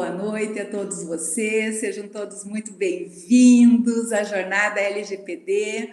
boa noite a todos vocês, sejam todos muito bem-vindos à jornada LGPD,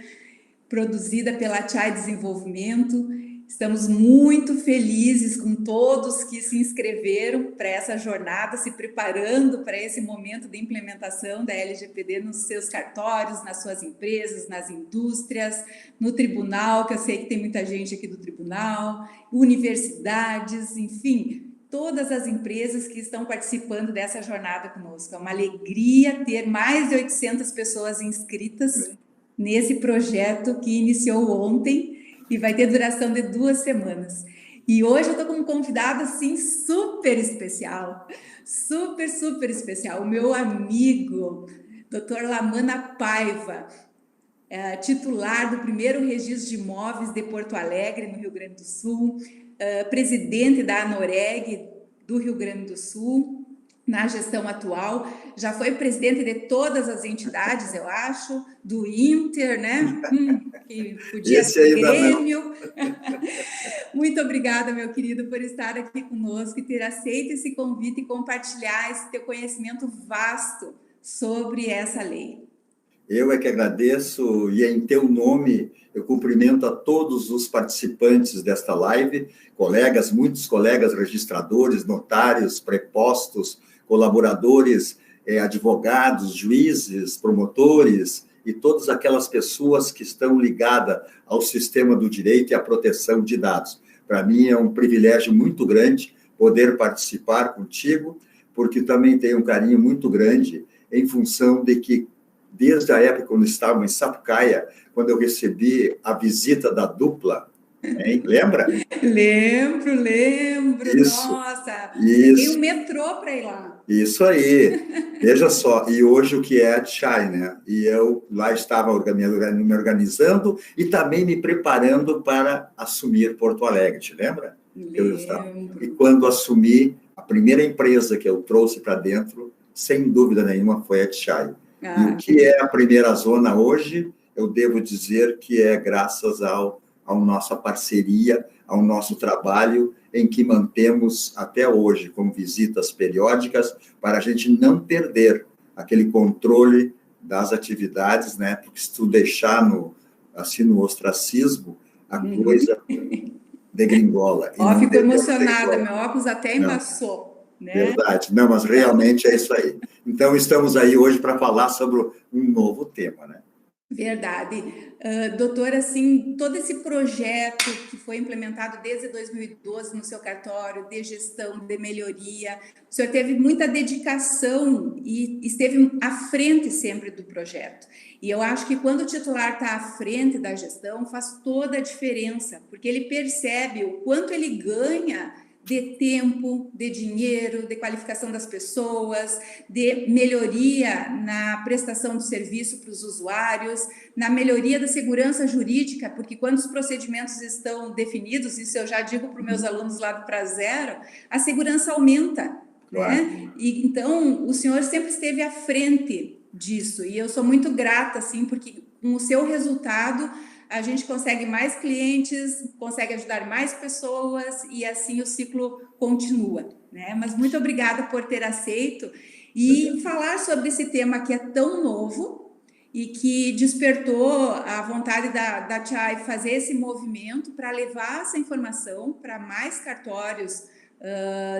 produzida pela Chai Desenvolvimento. Estamos muito felizes com todos que se inscreveram para essa jornada, se preparando para esse momento de implementação da LGPD nos seus cartórios, nas suas empresas, nas indústrias, no tribunal, que eu sei que tem muita gente aqui do tribunal, universidades, enfim, todas as empresas que estão participando dessa jornada conosco. É uma alegria ter mais de 800 pessoas inscritas nesse projeto que iniciou ontem e vai ter duração de 2 semanas. E hoje eu estou com um convidado, assim, super especial, super especial, o meu amigo, Dr. Lamana Paiva, titular do primeiro registro de imóveis de Porto Alegre, no Rio Grande do Sul, presidente da ANOREG do Rio Grande do Sul, na gestão atual, já foi presidente de todas as entidades, eu acho, do Inter, né? Que podia ser Grêmio. Muito obrigada, meu querido, por estar aqui conosco e ter aceito esse convite e compartilhar esse teu conhecimento vasto sobre essa lei. Eu é que agradeço e em teu nome eu cumprimento a todos os participantes desta live, colegas, muitos colegas registradores, notários, prepostos, colaboradores, advogados, juízes, promotores e todas aquelas pessoas que estão ligadas ao sistema do direito e à proteção de dados. Para mim é um privilégio muito grande poder participar contigo, porque também tenho um carinho muito grande em função de que, desde a época quando estava em Sapucaia, quando eu recebi a visita da dupla, hein? Lembra? Lembro. Isso, Nossa, isso. Peguei um metrô para ir lá. Isso aí. Veja só, e hoje o que é a Chai, né? E eu lá estava me organizando e também me preparando para assumir Porto Alegre, te lembra? Lembro. E quando assumi, a primeira empresa que eu trouxe para dentro, sem dúvida nenhuma, foi a Chai. E o que é a primeira zona hoje, eu devo dizer que é graças à nossa parceria, ao nosso trabalho, em que mantemos até hoje com visitas periódicas, para a gente não perder aquele controle das atividades, né? Porque se tu deixar no ostracismo, a coisa degringola. Fico emocionada, meu óculos até embaçou. Né? Verdade, não, mas realmente é isso aí. Então, estamos aí hoje para falar sobre um novo tema, né? Verdade. Doutor, assim, todo esse projeto que foi implementado desde 2012 no seu cartório, de gestão, de melhoria, o senhor teve muita dedicação e esteve à frente sempre do projeto. E eu acho que quando o titular está à frente da gestão, faz toda a diferença, porque ele percebe o quanto ele ganha de tempo, de dinheiro, de qualificação das pessoas, de melhoria na prestação de serviço para os usuários, na melhoria da segurança jurídica, porque quando os procedimentos estão definidos, isso eu já digo para os meus alunos lá do Prazero, a segurança aumenta, claro. Né? E então o senhor sempre esteve à frente disso, e eu sou muito grata, assim, porque com o seu resultado a gente consegue mais clientes, consegue ajudar mais pessoas e assim o ciclo continua, né? Mas muito obrigada por ter aceito e falar sobre esse tema que é tão novo e que despertou a vontade da Chai fazer esse movimento para levar essa informação para mais cartórios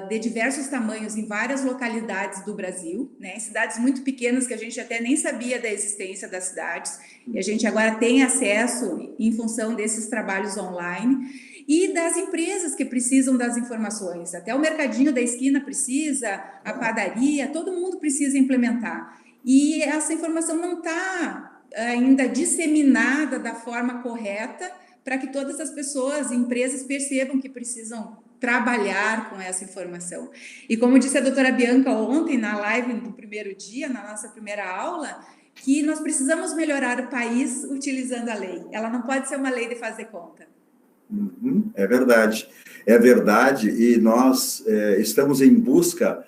de diversos tamanhos em várias localidades do Brasil, né? Em cidades muito pequenas que a gente até nem sabia da existência das cidades, e a gente agora tem acesso em função desses trabalhos online, e das empresas que precisam das informações, até o mercadinho da esquina precisa, a padaria, todo mundo precisa implementar, e essa informação não está ainda disseminada da forma correta para que todas as pessoas e empresas percebam que precisam trabalhar com essa informação. E como disse a doutora Bianca ontem, na live do primeiro dia, na nossa primeira aula, que nós precisamos melhorar o país utilizando a lei. Ela não pode ser uma lei de fazer conta. É verdade, e nós estamos em busca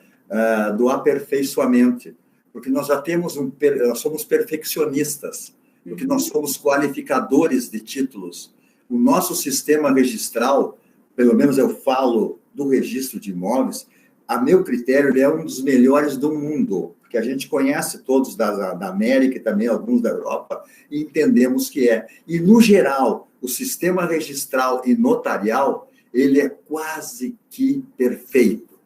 do aperfeiçoamento, porque nós já temos nós somos perfeccionistas, porque nós somos qualificadores de títulos. O nosso sistema registral, pelo menos eu falo do registro de imóveis, a meu critério, ele é um dos melhores do mundo, porque a gente conhece todos da América e também alguns da Europa, e entendemos que é. E, no geral, o sistema registral e notarial, ele é quase que perfeito.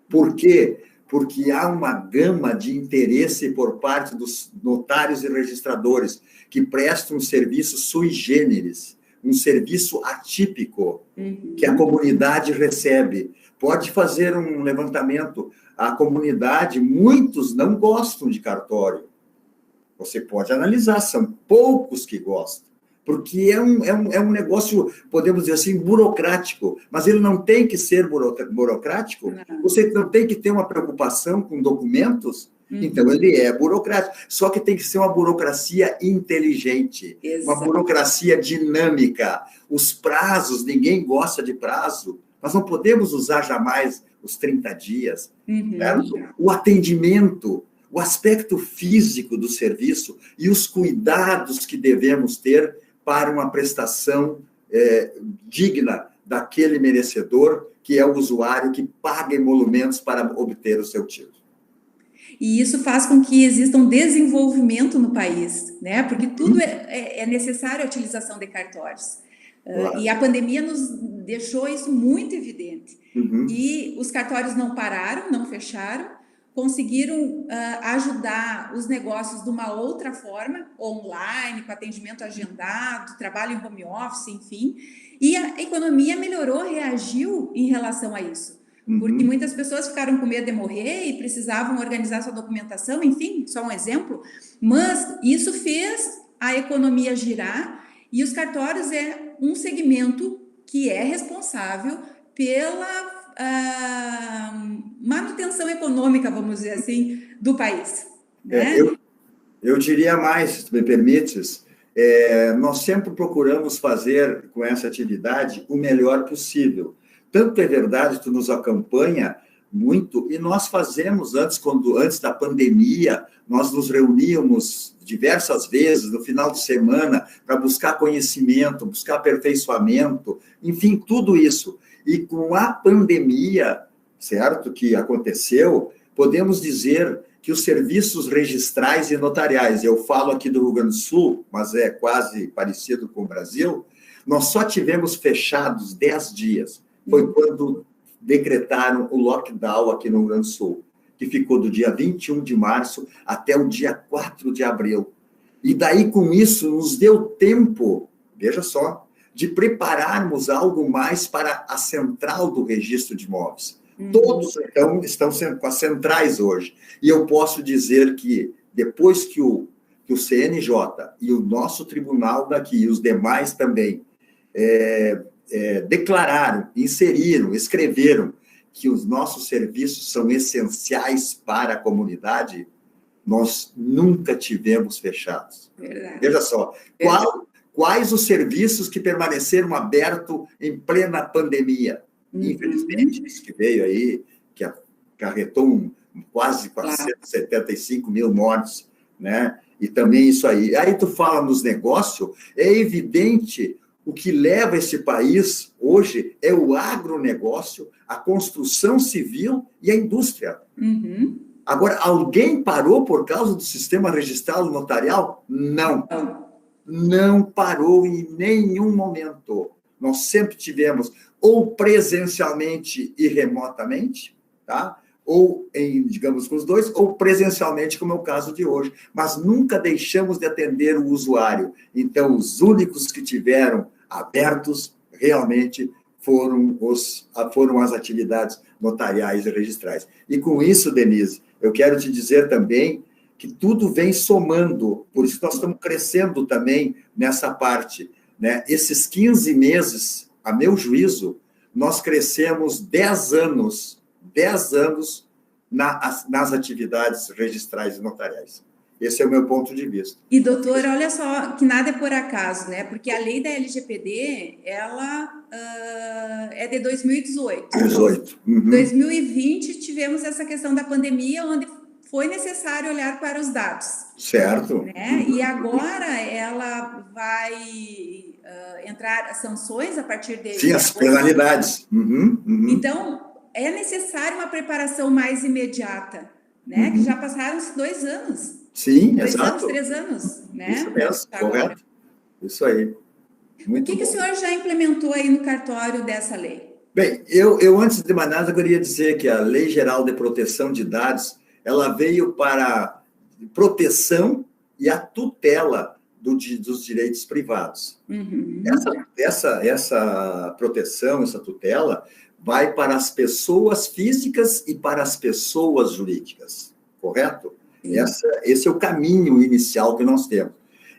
Por quê? Porque há uma gama de interesse por parte dos notários e registradores que prestam um serviço sui generis, um serviço atípico, que a comunidade recebe. Pode fazer um levantamento. A comunidade, muitos não gostam de cartório. Você pode analisar, são poucos que gostam. Porque é um negócio, podemos dizer assim, burocrático. Mas ele não tem que ser burocrático. Você não tem que ter uma preocupação com documentos. Então, ele é burocrático. Só que tem que ser uma burocracia inteligente, uma burocracia dinâmica. Os prazos, ninguém gosta de prazo. Nós não podemos usar jamais os 30 dias. Certo? O atendimento, o aspecto físico do serviço e os cuidados que devemos ter para uma prestação digna daquele merecedor, que é o usuário que paga emolumentos para obter o seu título. E isso faz com que exista um desenvolvimento no país, né? Porque tudo é necessário a utilização de cartórios. Claro. E a pandemia nos deixou isso muito evidente. E os cartórios não pararam, não fecharam, conseguiram ajudar os negócios de uma outra forma, online, com atendimento agendado, trabalho em home office, enfim. E a economia melhorou, reagiu em relação a isso. Porque muitas pessoas ficaram com medo de morrer e precisavam organizar sua documentação, enfim, só um exemplo. Mas isso fez a economia girar e os cartórios é um segmento que é responsável pela manutenção econômica, vamos dizer assim, do país. Né? Eu diria mais, se tu me permites, nós sempre procuramos fazer com essa atividade o melhor possível. Tanto é verdade, tu nos acompanha muito, e nós fazemos antes da pandemia, nós nos reuníamos diversas vezes no final de semana para buscar conhecimento, buscar aperfeiçoamento, enfim, tudo isso. E com a pandemia, certo, que aconteceu, podemos dizer que os serviços registrais e notariais, eu falo aqui do Rio Grande do Sul, mas é quase parecido com o Brasil, nós só tivemos fechados 10 dias. Foi quando decretaram o lockdown aqui no Rio Grande do Sul, que ficou do dia 21 de março até o dia 4 de abril. E daí, com isso, nos deu tempo, veja só, de prepararmos algo mais para a central do registro de imóveis. Todos, então, estão com as centrais hoje. E eu posso dizer que, depois que o CNJ e o nosso tribunal daqui, e os demais também, declararam, inseriram, escreveram que os nossos serviços são essenciais para a comunidade, nós nunca tivemos fechados. Verdade. Veja só, quais os serviços que permaneceram abertos em plena pandemia? Infelizmente, isso que veio aí, que acarretou quase 475 mil mortes, né? E também isso aí. Aí tu fala nos negócios, é evidente o que leva esse país hoje é o agronegócio, a construção civil e a indústria. Agora, alguém parou por causa do sistema registrado notarial? Não. Não parou em nenhum momento. Nós sempre tivemos ou presencialmente e remotamente, tá? Ou, digamos, com os dois, ou presencialmente, como é o caso de hoje. Mas nunca deixamos de atender o usuário. Então, os únicos que tiveram abertos realmente foram as atividades notariais e registrais. E com isso, Denise, eu quero te dizer também que tudo vem somando, por isso nós estamos crescendo também nessa parte, né? Esses 15 meses, a meu juízo, nós crescemos 10 anos nas atividades registrais e notariais. Esse é o meu ponto de vista. E, doutor, olha só, que nada é por acaso, né? Porque a lei da LGPD, ela é de 2018. 2020, tivemos essa questão da pandemia, onde foi necessário olhar para os dados. Certo. Né? E agora ela vai entrar sanções a partir de... Sim, as penalidades. Então, é necessária uma preparação mais imediata, né? Que já passaram-se 2 anos. Sim, 2 exato. anos, 3 anos, né? Isso mesmo, Agora. correto. Isso aí. O que o senhor já implementou aí no cartório dessa lei? Bem, eu antes de mais nada, queria dizer que a Lei Geral de Proteção de Dados, ela veio para proteção e a tutela dos direitos privados. Uhum. Essa proteção, essa tutela, vai para as pessoas físicas e para as pessoas jurídicas, correto? Esse é o caminho inicial que nós temos.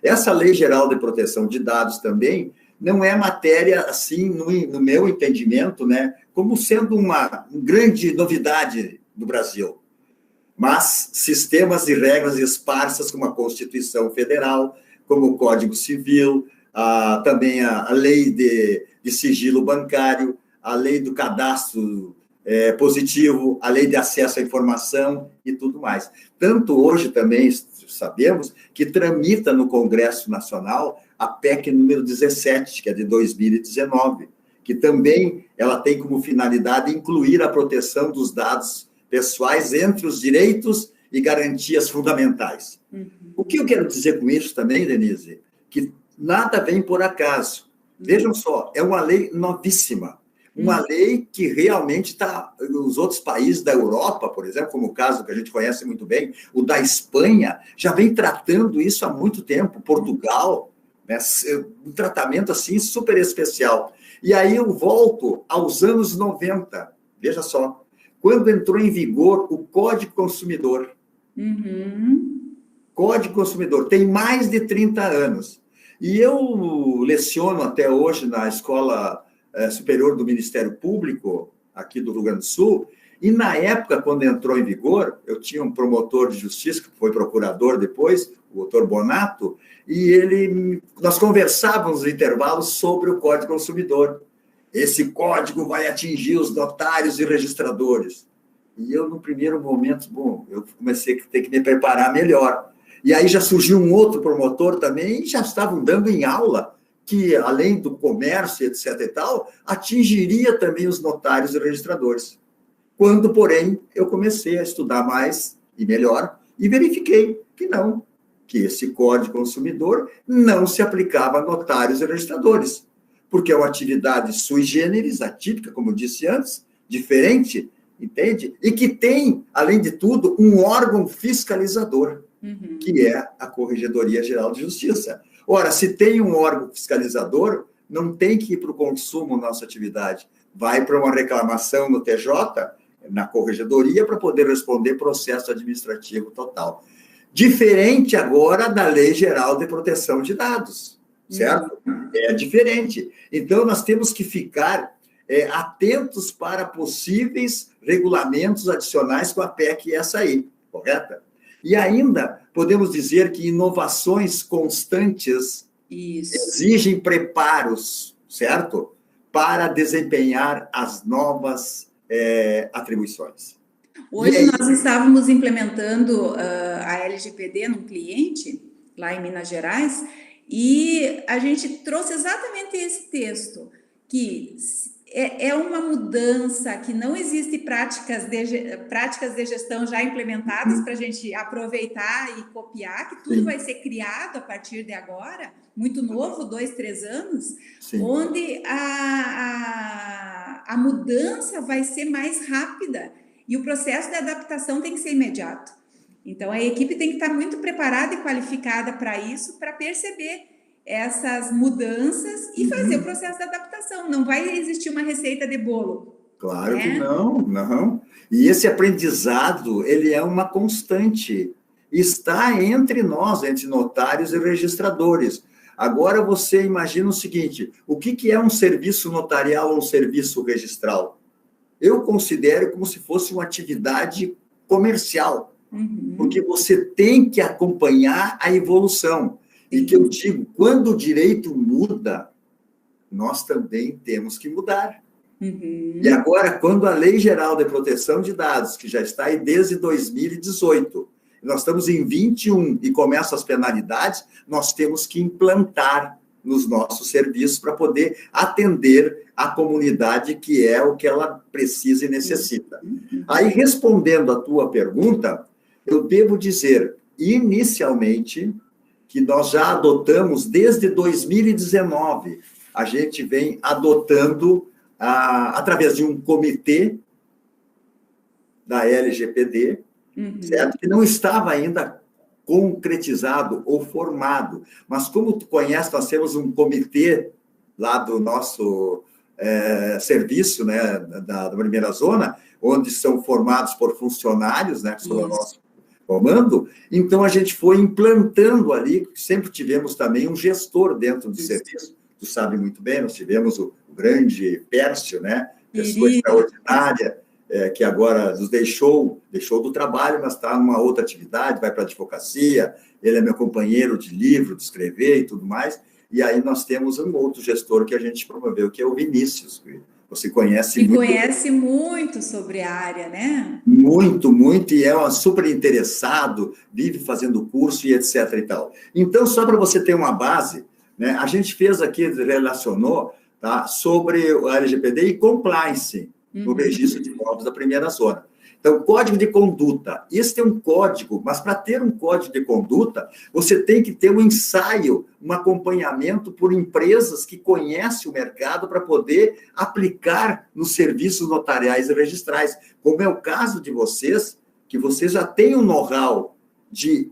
Essa Lei Geral de Proteção de Dados também não é matéria, assim, no meu entendimento, né, como sendo uma grande novidade no Brasil. Mas sistemas e regras esparsas, como a Constituição Federal, como o Código Civil, também a lei de sigilo bancário, a lei do cadastro positivo, a lei de acesso à informação e tudo mais. Tanto hoje também sabemos que tramita no Congresso Nacional a PEC número 17, que é de 2019, que também ela tem como finalidade incluir a proteção dos dados pessoais entre os direitos e garantias fundamentais. Uhum. O que eu quero dizer com isso também, Denise? Que nada vem por acaso. Vejam só, é uma lei novíssima, uma lei que realmente está, nos outros países da Europa, por exemplo, como o caso que a gente conhece muito bem, o da Espanha, já vem tratando isso há muito tempo, Portugal, né, um tratamento assim super especial. E aí eu volto aos anos 90, veja só, quando entrou em vigor o Código Consumidor. Uhum. Código Consumidor, tem mais de 30 anos. E eu leciono até hoje na Escola Superior do Ministério Público, aqui do Rio Grande do Sul, e na época, quando entrou em vigor, eu tinha um promotor de justiça, que foi procurador depois, o doutor Bonato, e nós conversávamos no intervalo sobre o Código Consumidor. Esse código vai atingir os notários e registradores. E eu, no primeiro momento, eu comecei a ter que me preparar melhor. E aí já surgiu um outro promotor também, e já estavam dando em aula que, além do comércio, etc. e tal, atingiria também os notários e registradores. Quando, porém, eu comecei a estudar mais e melhor, e verifiquei que não, que esse Código Consumidor não se aplicava a notários e registradores, porque é uma atividade sui generis, atípica, como eu disse antes, diferente, entende? E que tem, além de tudo, um órgão fiscalizador, que é a Corregedoria Geral de Justiça. Ora, se tem um órgão fiscalizador, não tem que ir para o consumo nossa atividade. Vai para uma reclamação no TJ, na Corregedoria, para poder responder processo administrativo total. Diferente agora da Lei Geral de Proteção de Dados, certo? É diferente. Então, nós temos que ficar atentos para possíveis regulamentos adicionais com a PEC essa aí, correta? E ainda podemos dizer que inovações constantes exigem preparos, certo? Para desempenhar as novas atribuições. Hoje nós estávamos implementando a LGPD num cliente, lá em Minas Gerais, e a gente trouxe exatamente esse texto, que é uma mudança, que não existe práticas de gestão já implementadas para a gente aproveitar e copiar, que tudo vai ser criado a partir de agora, muito novo, 2, 3 anos, onde a mudança vai ser mais rápida e o processo de adaptação tem que ser imediato. Então, a equipe tem que estar muito preparada e qualificada para isso, para perceber essas mudanças e fazer o processo de adaptação. Não vai existir uma receita de bolo. Claro que não. E esse aprendizado, ele é uma constante. Está entre nós, entre notários e registradores. Agora, você imagina o seguinte, o que é um serviço notarial ou um serviço registral? Eu considero como se fosse uma atividade comercial, porque você tem que acompanhar a evolução. E que eu digo, quando o direito muda, nós também temos que mudar. E agora, quando a Lei Geral de Proteção de Dados, que já está aí desde 2018, nós estamos em 21 e começam as penalidades, nós temos que implantar nos nossos serviços para poder atender a comunidade, que é o que ela precisa e necessita. Aí, respondendo a tua pergunta, eu devo dizer, inicialmente, que nós já adotamos desde 2019, a gente vem adotando, através de um comitê da LGPD, certo? Que não estava ainda concretizado ou formado. Mas, como tu conhece, nós temos um comitê lá do nosso serviço, né, da primeira zona, onde são formados por funcionários, né, sob o nosso comando. Então, a gente foi implantando ali, sempre tivemos também um gestor dentro do serviço. Tu sabe muito bem, nós tivemos o grande Pércio, né, pessoa extraordinária, que agora nos deixou do trabalho, mas está numa outra atividade, vai para a advocacia, ele é meu companheiro de livro, de escrever e tudo mais, e aí nós temos um outro gestor que a gente promoveu, que é o Vinícius, que você conhece muito. E conhece muito sobre a área, né? Muito, muito, e é super interessado, vive fazendo curso e etc. e tal. Então, só para você ter uma base, né, a gente fez aqui, relacionou, tá, sobre o LGPD e compliance, no registro de imóveis da primeira zona. Então, código de conduta. Esse tem um código, mas para ter um código de conduta, você tem que ter um ensaio, um acompanhamento por empresas que conhecem o mercado para poder aplicar nos serviços notariais e registrais. Como é o caso de vocês, que vocês já têm um know-how de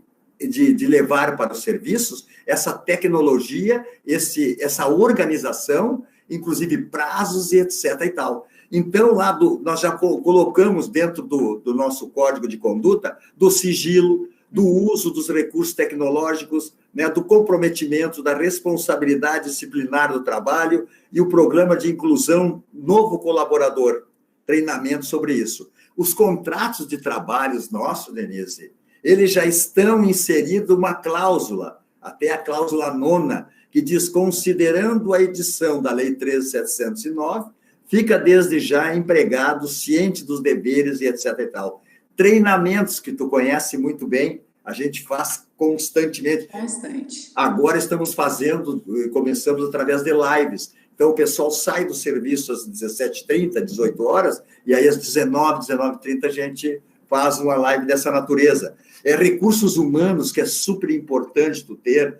levar para os serviços essa tecnologia, essa organização, inclusive prazos e etc. e tal. Então, nós já colocamos dentro do nosso código de conduta do sigilo, do uso dos recursos tecnológicos, né, do comprometimento, da responsabilidade disciplinar do trabalho e o programa de inclusão novo colaborador, treinamento sobre isso. Os contratos de trabalhos nossos, Denise, eles já estão inseridos uma cláusula, até a cláusula 9ª, que diz, considerando a edição da Lei 13.709, fica desde já empregado, ciente dos deveres e etc. e tal. Treinamentos que tu conhece muito bem, a gente faz constantemente. Constante. Agora estamos fazendo, começamos através de lives. Então, o pessoal sai do serviço às 17h30, 18 horas, e aí às 19h30 a gente faz uma live dessa natureza. Recursos humanos, que é super importante tu ter,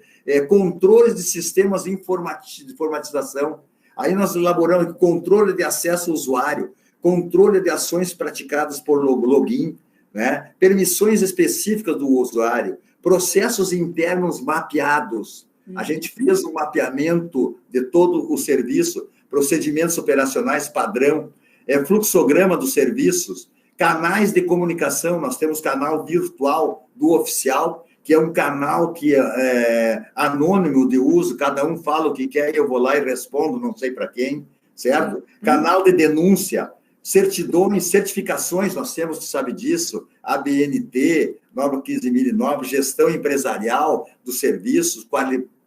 controles de sistemas de informatização. Aí nós elaboramos controle de acesso ao usuário, controle de ações praticadas por login, né? Permissões específicas do usuário, processos internos mapeados. A gente fez um mapeamento de todo o serviço, procedimentos operacionais padrão, fluxograma dos serviços, canais de comunicação. Nós temos canal virtual do oficial, que é um canal que é anônimo de uso, cada um fala o que quer, eu vou lá e respondo, não sei para quem, certo? Canal de denúncia, certidões, certificações, nós temos, tu sabe disso, ABNT, norma 15.009, gestão empresarial dos serviços,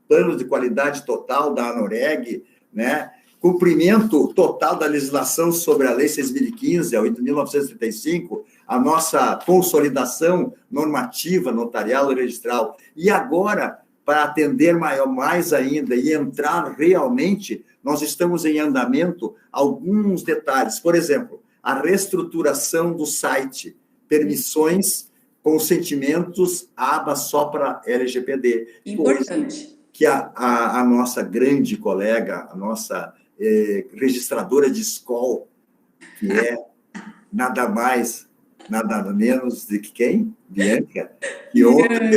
plano de qualidade total da ANOREG, né? Cumprimento total da legislação sobre a Lei 6.015, a 8.935, a nossa consolidação normativa, notarial e registral. E agora, para atender mais ainda e entrar realmente, nós estamos em andamento alguns detalhes. Por exemplo, a reestruturação do site, permissões, consentimentos, aba só para LGPD. Importante. Que a nossa grande colega, a nossa registradora de escola, que é nada mais, nada menos do que quem? Bianca, que ontem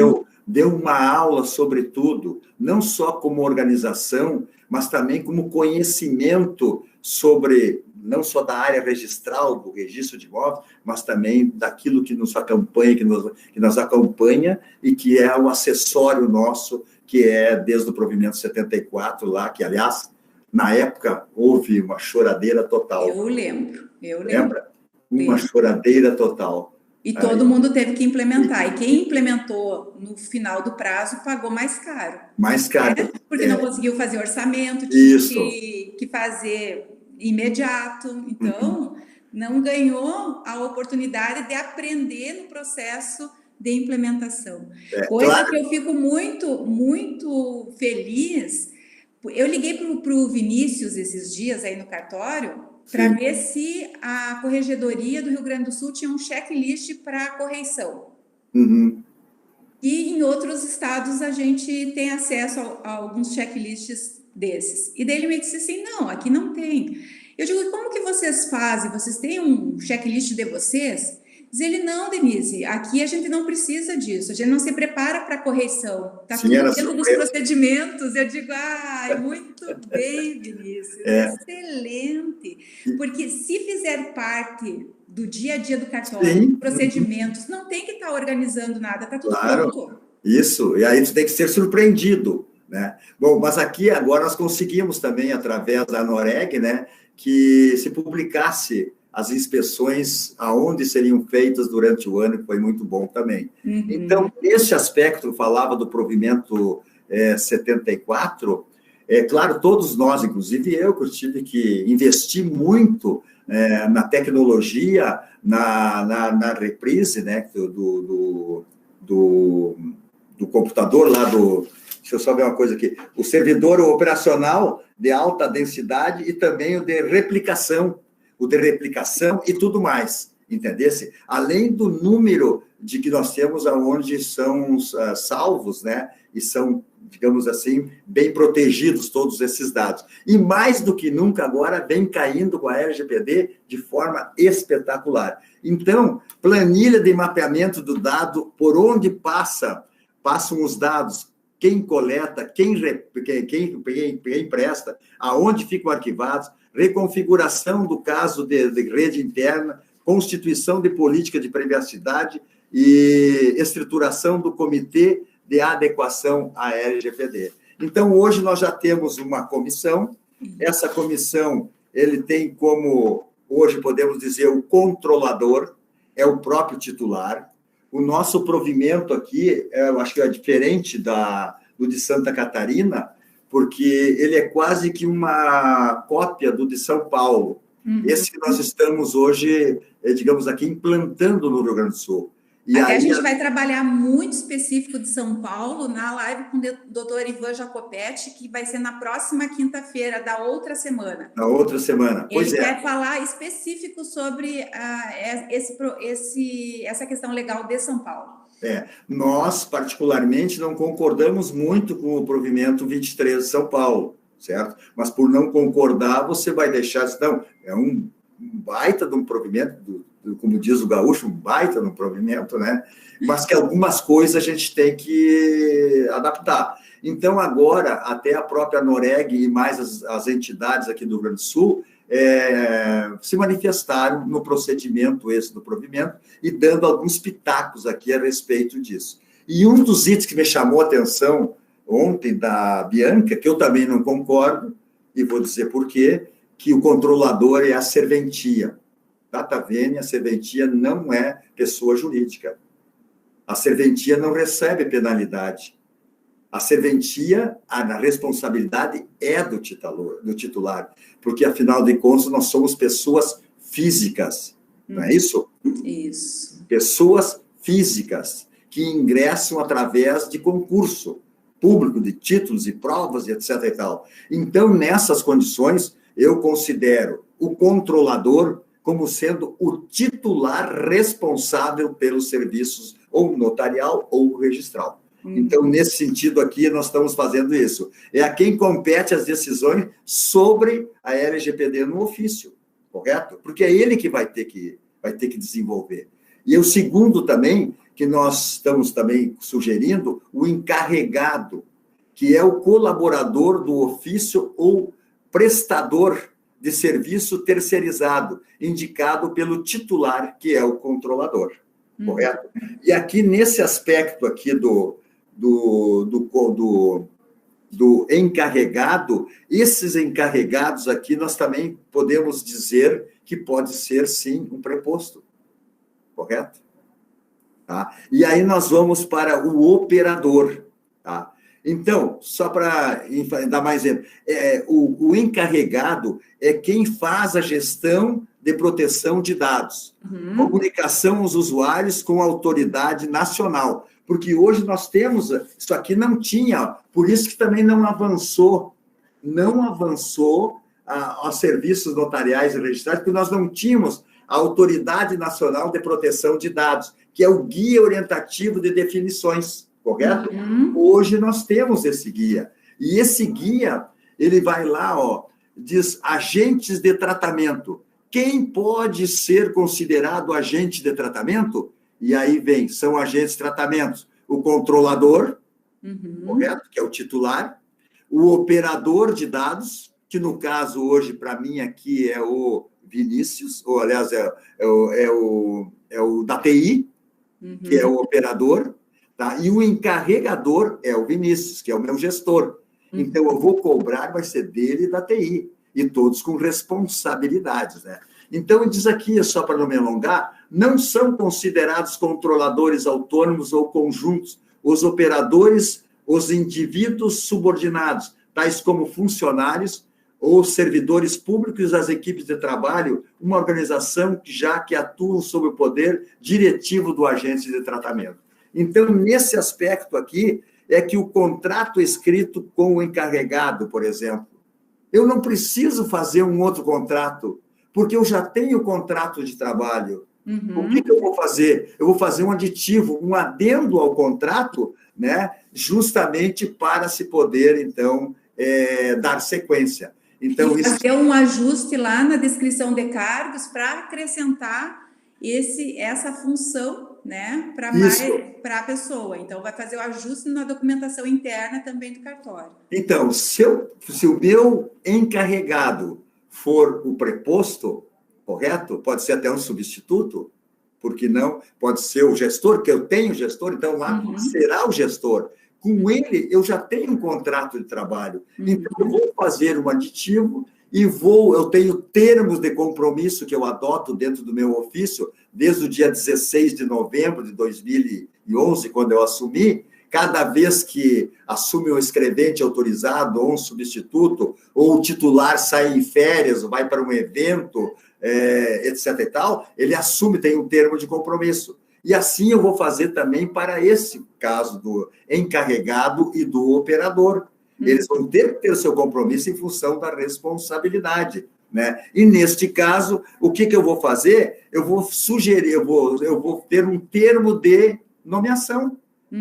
deu uma aula sobre tudo, não só como organização, mas também como conhecimento sobre, não só da área registral, do registro de imóveis, mas também daquilo que nos acompanha, que nos acompanha e que é o acessório nosso, que é desde o provimento 74 lá, que, aliás, na época, houve uma choradeira total. Eu lembro. Lembra? Uma choradeira total. E todo mundo teve que implementar. E quem implementou no final do prazo pagou mais caro. Mais caro. Porque não conseguiu fazer orçamento, Isso. tinha que fazer imediato. Então, não ganhou a oportunidade de aprender no processo de implementação. Coisa que eu fico muito, muito feliz, Eu liguei para o Vinícius esses dias aí no cartório para ver se a Corregedoria do Rio Grande do Sul tinha um checklist para correição. Uhum. E em outros estados a gente tem acesso a alguns checklists desses. E daí ele me disse assim, não, aqui não tem. Eu digo, como que vocês fazem? Vocês têm um checklist de vocês? Diz ele, não, Denise, aqui a gente não precisa disso, a gente não se prepara para correição, está tudo dentro dos procedimentos. Eu digo, muito bem, Vinícius, excelente, porque se fizer parte do dia a dia do cartório, procedimentos, não tem que estar organizando nada, está tudo pronto. Isso, e aí tu tem que ser surpreendido, né? Bom, mas aqui agora nós conseguimos também, através da Noreg, né, que se publicasse as inspeções aonde seriam feitas durante o ano, que foi muito bom também. Uhum. Então, nesse aspecto, eu falava do provimento 74, claro, todos nós, inclusive eu, que eu tive que investir muito na tecnologia, na reprise, né, do computador lá do... Deixa eu só ver uma coisa aqui. O servidor operacional de alta densidade e também o de replicação e tudo mais, entendesse? Além do número de que nós temos aonde são salvos, né? E são, digamos assim, bem protegidos todos esses dados. E mais do que nunca agora vem caindo com a LGPD de forma espetacular. Então, planilha de mapeamento do dado, por onde passam os dados, quem coleta, quem presta, aonde ficam arquivados, reconfiguração do caso de rede interna, constituição de política de privacidade e estruturação do comitê de adequação à LGPD. Então, hoje nós já temos uma comissão, essa comissão, ele tem como, hoje podemos dizer, o controlador, é o próprio titular. O nosso provimento aqui, eu acho que é diferente do de Santa Catarina, porque ele é quase que uma cópia do de São Paulo. Uhum. Esse que nós estamos hoje, digamos aqui, implantando no Rio Grande do Sul. E aqui aí, a gente vai trabalhar muito específico de São Paulo na live com o doutor Ivan Jacopetti, que vai ser na próxima quinta-feira da outra semana. Na outra semana, pois Ele quer falar específico sobre essa questão legal de São Paulo. Nós, particularmente, não concordamos muito com o provimento 23 de São Paulo, certo? Mas por não concordar, você vai deixar... Não, é um baita de um provimento, como diz o gaúcho, um baita de um provimento, né? Mas que algumas coisas a gente tem que adaptar. Então, agora, até a própria Noreg e mais as entidades aqui do Rio Grande do Sul se manifestaram no procedimento esse do provimento e dando alguns pitacos aqui a respeito disso. E um dos itens que me chamou a atenção ontem da Bianca, que eu também não concordo, e vou dizer por quê, que o controlador é a serventia. Data vênia, a serventia não é pessoa jurídica. A serventia não recebe penalidade. A serventia, a responsabilidade é do titular, porque, afinal de contas, nós somos pessoas físicas, não é isso? Isso. Pessoas físicas que ingressam através de concurso público, de títulos e provas, e etc. e tal. Então, nessas condições, eu considero o controlador como sendo o titular responsável pelos serviços ou notarial ou registral. Então, nesse sentido aqui, nós estamos fazendo isso. É a quem compete as decisões sobre a LGPD no ofício, correto? Porque é ele que vai ter que desenvolver. E o segundo também, que nós estamos também sugerindo, o encarregado, que é o colaborador do ofício ou prestador de serviço terceirizado, indicado pelo titular, que é o controlador, correto? E aqui, nesse aspecto aqui do encarregado, esses encarregados aqui, nós também podemos dizer que pode ser, sim, um preposto, correto? Tá? E aí nós vamos para o operador, tá? Então, só para dar mais exemplo, o encarregado é quem faz a gestão de proteção de dados, comunicação aos usuários com a autoridade nacional, porque hoje nós temos, isso aqui não tinha, por isso que também não avançou não avançou aos serviços notariais e registrais, porque nós não tínhamos a Autoridade Nacional de Proteção de Dados, que é o guia orientativo de definições, correto? Hoje nós temos esse guia. E esse guia, ele vai lá, ó, diz agentes de tratamento. Quem pode ser considerado agente de tratamento? E aí vem, são agentes de tratamento. O controlador, correto? Que é o titular. O operador de dados, que no caso hoje, para mim, aqui é o Vinícius, ou aliás, é o da TI, que é o operador, tá? E o encarregador é o Vinícius, que é o meu gestor. Então, eu vou cobrar, vai ser dele e da TI, e todos com responsabilidades, né? Então, diz aqui, só para não me alongar, não são considerados controladores autônomos ou conjuntos os operadores, os indivíduos subordinados, tais como funcionários ou servidores públicos das equipes de trabalho, uma organização que atuam sob o poder diretivo do agente de tratamento. Então, nesse aspecto aqui, é que o contrato escrito com o encarregado, por exemplo, eu não preciso fazer um outro contrato, porque eu já tenho o contrato de trabalho. O que eu vou fazer? Eu vou fazer um aditivo, um adendo ao contrato, né, justamente para se poder, então, dar sequência. Então, e fazer um ajuste lá na descrição de cargos para acrescentar essa função, né, para a pessoa. Então, vai fazer o ajuste na documentação interna também do cartório. Então, se o meu encarregado for o preposto, correto? Pode ser até um substituto, porque não? Pode ser o gestor, que eu tenho gestor, então lá será o gestor. Com ele, eu já tenho um contrato de trabalho. Então, eu vou fazer um aditivo e eu tenho termos de compromisso que eu adoto dentro do meu ofício, desde o dia 16 de novembro de 2011, quando eu assumi. Cada vez que assume um escrevente autorizado ou um substituto, ou o titular sai em férias, ou vai para um evento, etc. e tal, ele assume, tem um termo de compromisso. E assim eu vou fazer também para esse caso do encarregado e do operador. Eles vão ter que ter o seu compromisso em função da responsabilidade, né? E neste caso, o que eu vou fazer? Eu vou sugerir, eu vou ter um termo de nomeação.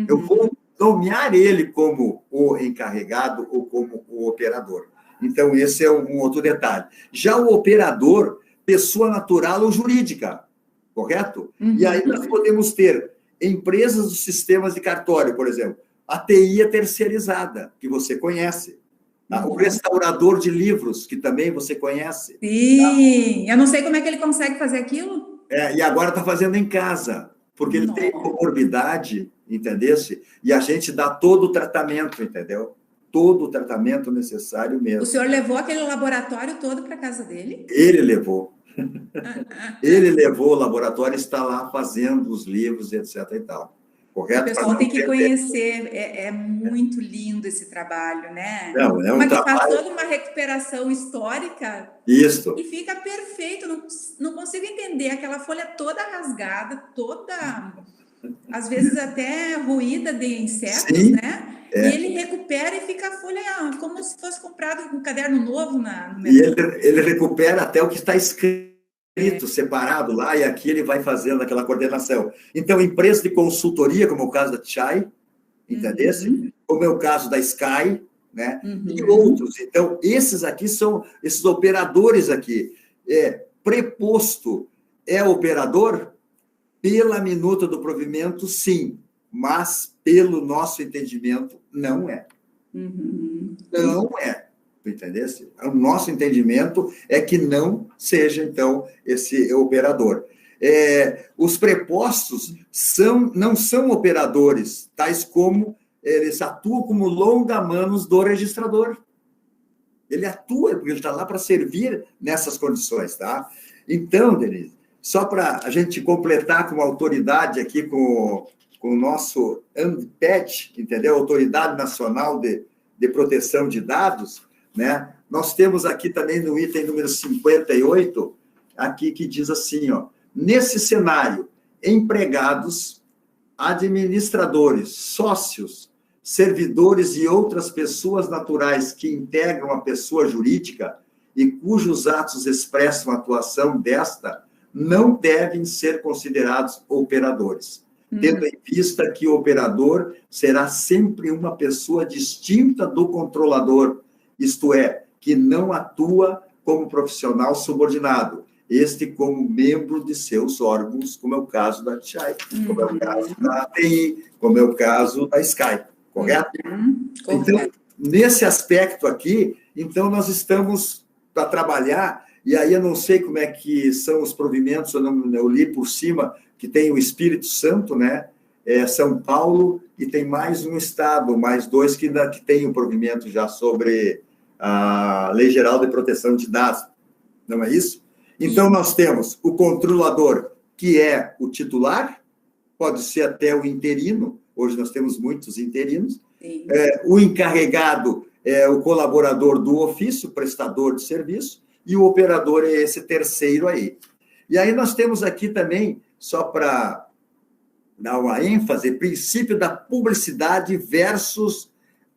Eu vou nomear ele como o encarregado ou como o operador. Então, esse é um outro detalhe. Já o operador, pessoa natural ou jurídica, correto? E aí nós podemos ter empresas dos sistemas de cartório, por exemplo, a TI é terceirizada, que você conhece. Tá? O restaurador de livros, que também você conhece. Sim, tá? Eu não sei como é que ele consegue fazer aquilo. E agora está fazendo em casa, porque ele tem comorbidade, entendesse? E a gente dá todo o tratamento, entendeu? Todo o tratamento necessário mesmo. O senhor levou aquele laboratório todo para casa dele? Ele levou. Ele levou o laboratório, está lá fazendo os livros, etc. e tal. Correto? O pessoal tem que conhecer, é muito lindo esse trabalho, né? Não, é um Mas trabalho... faz toda uma recuperação histórica. Isso. E fica perfeito, não consigo entender, aquela folha toda rasgada, toda, às vezes até ruída de insetos, sim, né? E ele recupera e fica a folha como se fosse comprado um caderno novo no mercado. E ele recupera até o que está escrito, separado lá, e aqui ele vai fazendo aquela coordenação. Então, empresas de consultoria, como é o caso da Chai, entendesse? Como é o caso da Sky, né? E outros. Então, esses aqui são esses operadores aqui. Preposto é operador? Pela minuta do provimento, sim, mas pelo nosso entendimento, não é. Não é. Entendesse? O nosso entendimento é que não seja, então, esse operador. Os prepostos não são operadores, tais como eles atuam como longa-manos do registrador. Ele atua, porque ele está lá para servir nessas condições, tá? Então, Denise, só para a gente completar com a autoridade aqui, com o nosso ANPED, entendeu? Autoridade Nacional de Proteção de Dados, né? Nós temos aqui também no item número 58, aqui que diz assim, ó, nesse cenário, empregados, administradores, sócios, servidores e outras pessoas naturais que integram a pessoa jurídica e cujos atos expressam a atuação desta, não devem ser considerados operadores, tendo em vista que o operador será sempre uma pessoa distinta do controlador, isto é, que não atua como profissional subordinado, este como membro de seus órgãos, como é o caso da TIAI, como é o caso da ATI, como é o caso da Sky, correto? Então, nesse aspecto aqui, então nós estamos para trabalhar, e aí eu não sei como é que são os provimentos, eu li por cima que tem o Espírito Santo, né? São Paulo, e tem mais um estado, mais dois que tem um provimento já sobre a Lei Geral de Proteção de Dados, não é isso? Então, nós temos o controlador, que é o titular, pode ser até o interino, hoje nós temos muitos interinos, o encarregado é o colaborador do ofício, prestador de serviço, e o operador é esse terceiro aí. E aí nós temos aqui também, só para dar uma ênfase, princípio da publicidade versus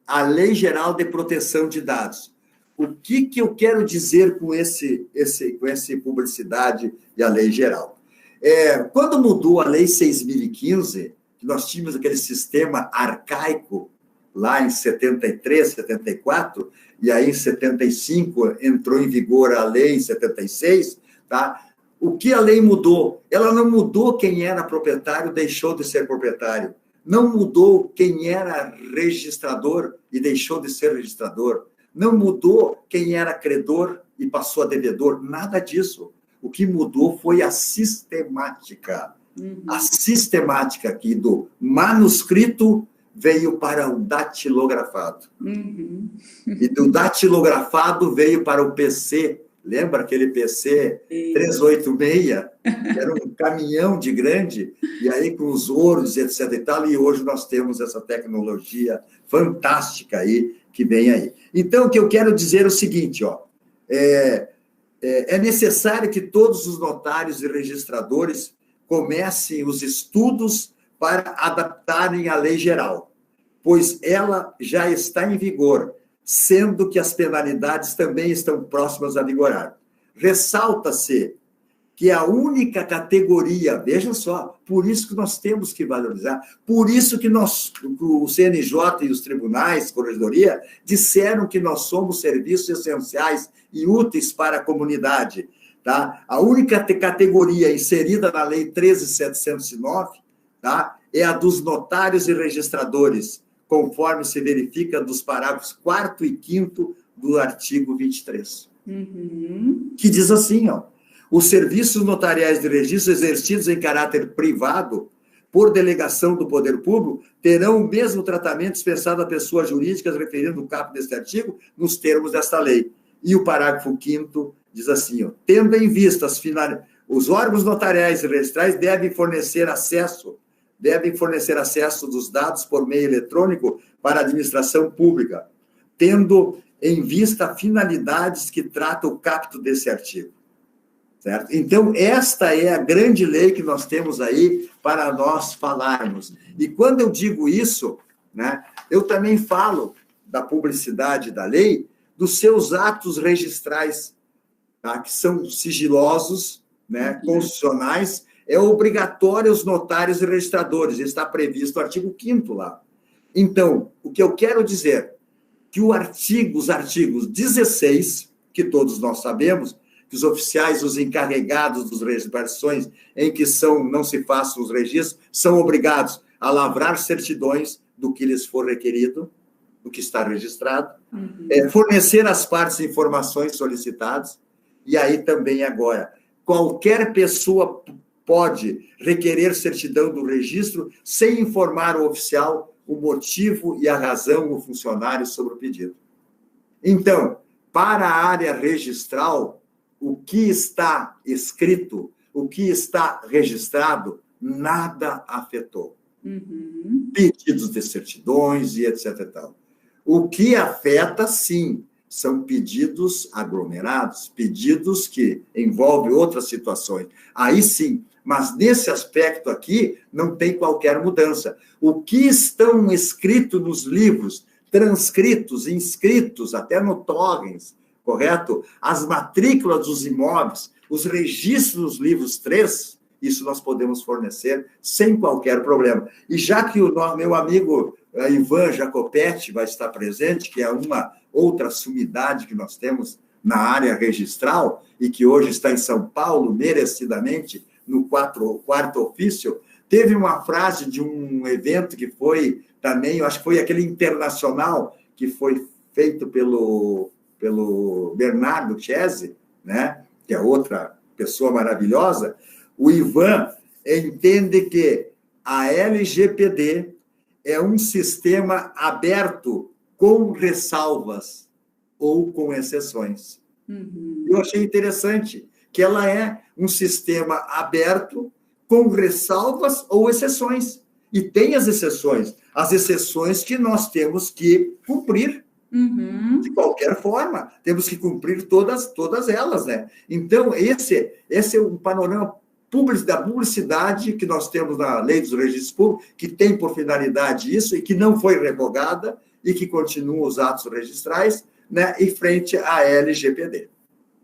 a Lei Geral de Proteção de Dados. O que eu quero dizer com essa publicidade e a lei geral? Quando mudou a Lei 6.015, que nós tínhamos aquele sistema arcaico, lá em 73, 74, e aí em 75 entrou em vigor a lei em 76, tá? O que a lei mudou? Ela não mudou quem era proprietário, deixou de ser proprietário. Não mudou quem era registrador e deixou de ser registrador. Não mudou quem era credor e passou a devedor. Nada disso. O que mudou foi a sistemática. A sistemática aqui do manuscrito veio para o datilografado. E do datilografado veio para o PC. Lembra aquele PC 386? Era um caminhão de grande, e aí com os ouros, etc. e tal, e hoje nós temos essa tecnologia fantástica aí, que vem aí. Então, o que eu quero dizer é o seguinte, ó, é necessário que todos os notários e registradores comecem os estudos para adaptarem a lei geral, pois ela já está em vigor, sendo que as penalidades também estão próximas a vigorar. Ressalta-se que a única categoria, veja só, por isso que nós temos que valorizar, por isso que o CNJ e os tribunais, corregedoria, disseram que nós somos serviços essenciais e úteis para a comunidade. Tá? A única categoria inserida na Lei 13.709, tá? É a dos notários e registradores, conforme se verifica dos parágrafos 4º e 5º do artigo 23. Que diz assim, ó, os serviços notariais de registro exercidos em caráter privado, por delegação do poder público, terão o mesmo tratamento dispensado a pessoas jurídicas, referindo o caput deste artigo, nos termos desta lei. E o parágrafo 5º diz assim, ó, tendo em vista os órgãos notariais e registrais devem fornecer acesso dos dados por meio eletrônico para a administração pública, tendo em vista finalidades que trata o caput desse artigo. Certo? Então, esta é a grande lei que nós temos aí para nós falarmos. E quando eu digo isso, né, eu também falo da publicidade da lei, dos seus atos registrais, tá, que são sigilosos, né, constitucionais, é obrigatório aos notários e registradores, está previsto no artigo 5º lá. Então, o que eu quero dizer, que os artigos 16, que todos nós sabemos, que os oficiais, os encarregados das repartições em que não se façam os registros, são obrigados a lavrar certidões do que lhes for requerido, do que está registrado, fornecer às partes informações solicitadas, e aí também agora, qualquer pessoa pode requerer certidão do registro sem informar o oficial o motivo e a razão do funcionário sobre o pedido. Então, para a área registral, o que está escrito, o que está registrado, nada afetou. Pedidos de certidões e etc. e tal. O que afeta, sim, são pedidos aglomerados, pedidos que envolvem outras situações. Aí, sim, Mas nesse aspecto aqui, não tem qualquer mudança. O que estão escritos nos livros, transcritos, inscritos, até no Torrens, correto? As matrículas dos imóveis, os registros dos livros 3, isso nós podemos fornecer sem qualquer problema. E já que o meu amigo Ivan Jacopetti vai estar presente, que é uma outra sumidade que nós temos na área registral e que hoje está em São Paulo, merecidamente, no quarto ofício, teve uma frase de um evento que foi também, eu acho que foi aquele internacional, que foi feito pelo Bernardo Chese, né? Que é outra pessoa maravilhosa. O Ivan entende que a LGPD é um sistema aberto com ressalvas ou com exceções. Uhum. Eu achei interessante que ela é um sistema aberto com ressalvas ou exceções. E tem as exceções que nós temos que cumprir. Uhum. De qualquer forma, temos que cumprir todas elas, né? Então, esse é um panorama da publicidade que nós temos na Lei dos Registros Públicos, que tem por finalidade isso e que não foi revogada e que continua os atos registrais, né, em frente à LGPD.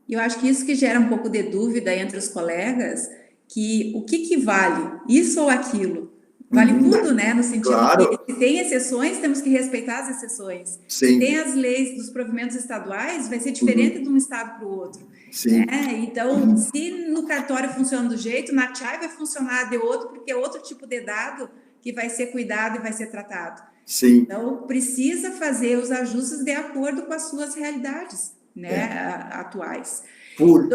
Eu acho que isso que gera um pouco de dúvida entre os colegas, que o que vale, isso ou aquilo? Vale tudo, né? No sentido claro. que se tem exceções, temos que respeitar as exceções. Sim. Se tem as leis dos provimentos estaduais, vai ser diferente de um estado para o outro. Sim. Né? Então, se no cartório funciona do jeito, na CHAI vai funcionar de outro, porque é outro tipo de dado que vai ser cuidado e vai ser tratado. Sim. Então, precisa fazer os ajustes de acordo com as suas realidades, né, atuais. Por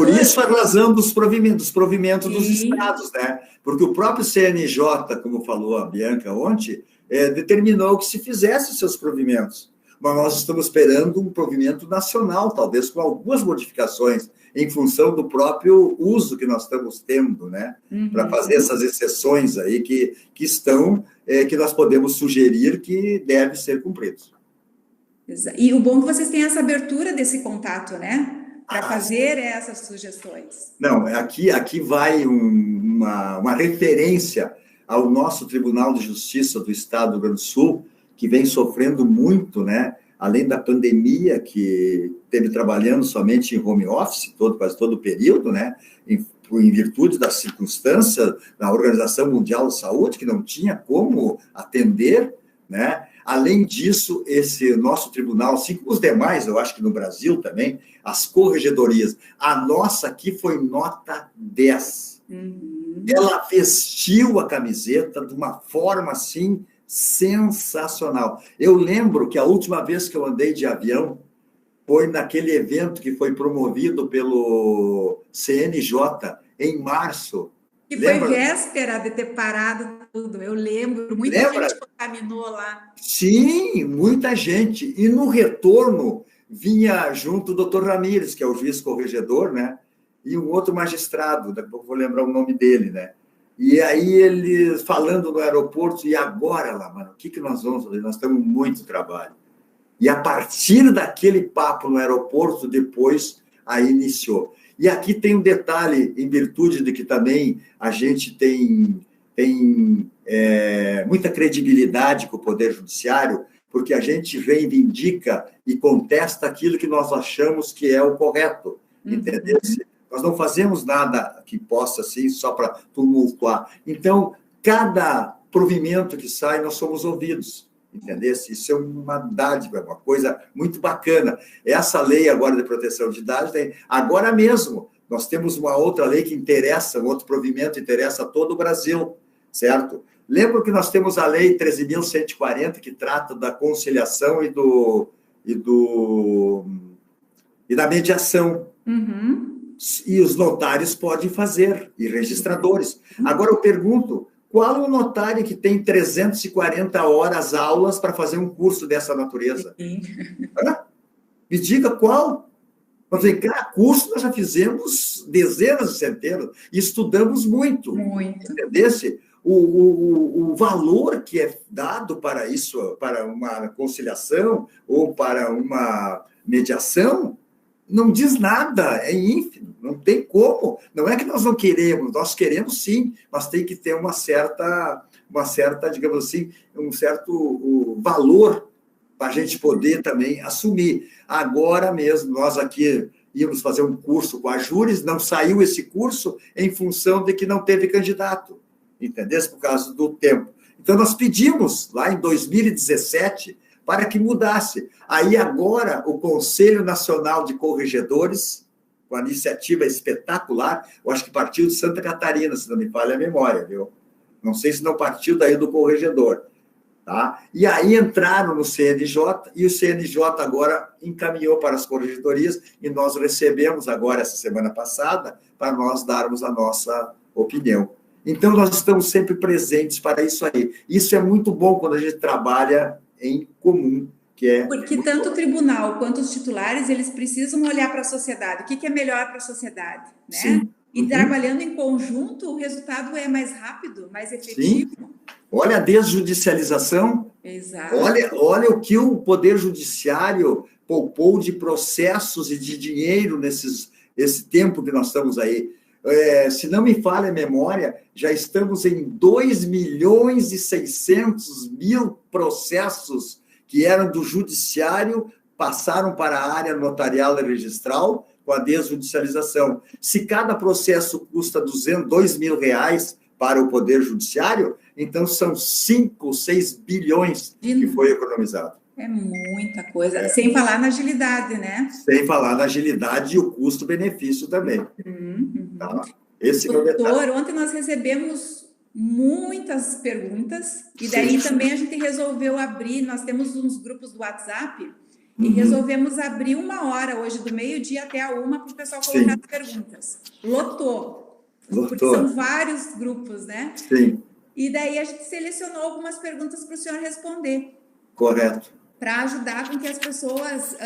isso a razão dos provimentos dos estados, né? Porque o próprio CNJ, como falou a Bianca ontem, determinou que se fizesse os seus provimentos. Mas nós estamos esperando um provimento nacional, talvez com algumas modificações, em função do próprio uso que nós estamos tendo, né? Para fazer essas exceções aí que estão, que nós podemos sugerir que devem ser cumpridos. E o bom é que vocês têm essa abertura desse contato, né? Para fazer essas sugestões. Não, aqui vai uma referência ao nosso Tribunal de Justiça do Estado do Rio Grande do Sul, que vem sofrendo muito, né? Além da pandemia, que teve trabalhando somente em home office, quase todo o período, né? Em virtude das circunstâncias da Organização Mundial da Saúde, que não tinha como atender, né? Além disso, esse nosso tribunal, assim como os demais, eu acho que no Brasil também, as corregedorias, a nossa aqui foi nota 10. Ela vestiu a camiseta de uma forma, assim, sensacional. Eu lembro que a última vez que eu andei de avião foi naquele evento que foi promovido pelo CNJ, em março. Que foi véspera de ter parado tudo, eu lembro, muita gente caminhou lá. Sim, muita gente. E no retorno vinha junto o doutor Ramírez, que é o juiz corregedor, né? E um outro magistrado, daqui a pouco vou lembrar o nome dele, né? E aí ele falando no aeroporto, e agora lá, mano, o que nós vamos fazer? Nós temos muito trabalho. E a partir daquele papo no aeroporto, depois, aí iniciou. E aqui tem um detalhe, em virtude de que também a gente tem muita credibilidade com o Poder Judiciário, porque a gente reivindica e contesta aquilo que nós achamos que é o correto, entendeu? Nós não fazemos nada que possa, assim, só para tumultuar. Então, cada provimento que sai, nós somos ouvidos, entendeu? Isso é uma dádiva, uma coisa muito bacana. Essa lei agora de proteção de dados, agora mesmo, nós temos uma outra lei que interessa, um outro provimento interessa a todo o Brasil, certo? Lembro que nós temos a Lei 13.140, que trata da conciliação e da mediação. E os notários podem fazer, e registradores. Agora eu pergunto, qual o notário que tem 340 horas aulas para fazer um curso dessa natureza? Me diga qual. Nós falei, curso nós já fizemos dezenas de centenas, e estudamos muito. Entendesse? O valor que é dado para isso, para uma conciliação ou para uma mediação, não diz nada, é ínfimo, não tem como. Não é que nós não queremos, nós queremos sim, mas tem que ter uma certa, digamos assim, um certo valor para a gente poder também assumir. Agora mesmo, nós aqui íamos fazer um curso com a Júris, não saiu esse curso em função de que não teve candidato, entendeu? Por causa do tempo. Então, nós pedimos, lá em 2017, para que mudasse. Aí, agora, o Conselho Nacional de Corregedores, com a iniciativa espetacular, eu acho que partiu de Santa Catarina, se não me falha a memória, viu? Não sei se não partiu daí do corregedor. Tá? E aí entraram no CNJ, e o CNJ agora encaminhou para as corregedorias, e nós recebemos agora, essa semana passada, para nós darmos a nossa opinião. Então, nós estamos sempre presentes para isso aí. Isso é muito bom quando a gente trabalha em comum, que é... Porque tanto o tribunal quanto os titulares, eles precisam olhar para a sociedade. O que é melhor para a sociedade, né? Sim. E trabalhando em conjunto, o resultado é mais rápido, mais efetivo. Sim. Olha a desjudicialização. Exato. Olha o que o Poder Judiciário poupou de processos e de dinheiro esse tempo que nós estamos aí. Se não me falha a memória, já estamos em 2.600.000 processos que eram do Judiciário, passaram para a área notarial e registral com a desjudicialização. Se cada processo custa R$2.000 para o Poder Judiciário, então são 5, 6 bilhões que foi economizado. É muita coisa. Sem falar na agilidade, né? Sem falar na agilidade e o custo-benefício também. Tá? Esse Doutor, ontem nós recebemos muitas perguntas e daí também a gente resolveu abrir, nós temos uns grupos do WhatsApp e resolvemos abrir 1 hora hoje, do meio-dia até a 1, para o pessoal colocar as perguntas. Lotou. Porque são vários grupos, né? Sim. E daí a gente selecionou algumas perguntas para o senhor responder. Correto. Para ajudar com que as pessoas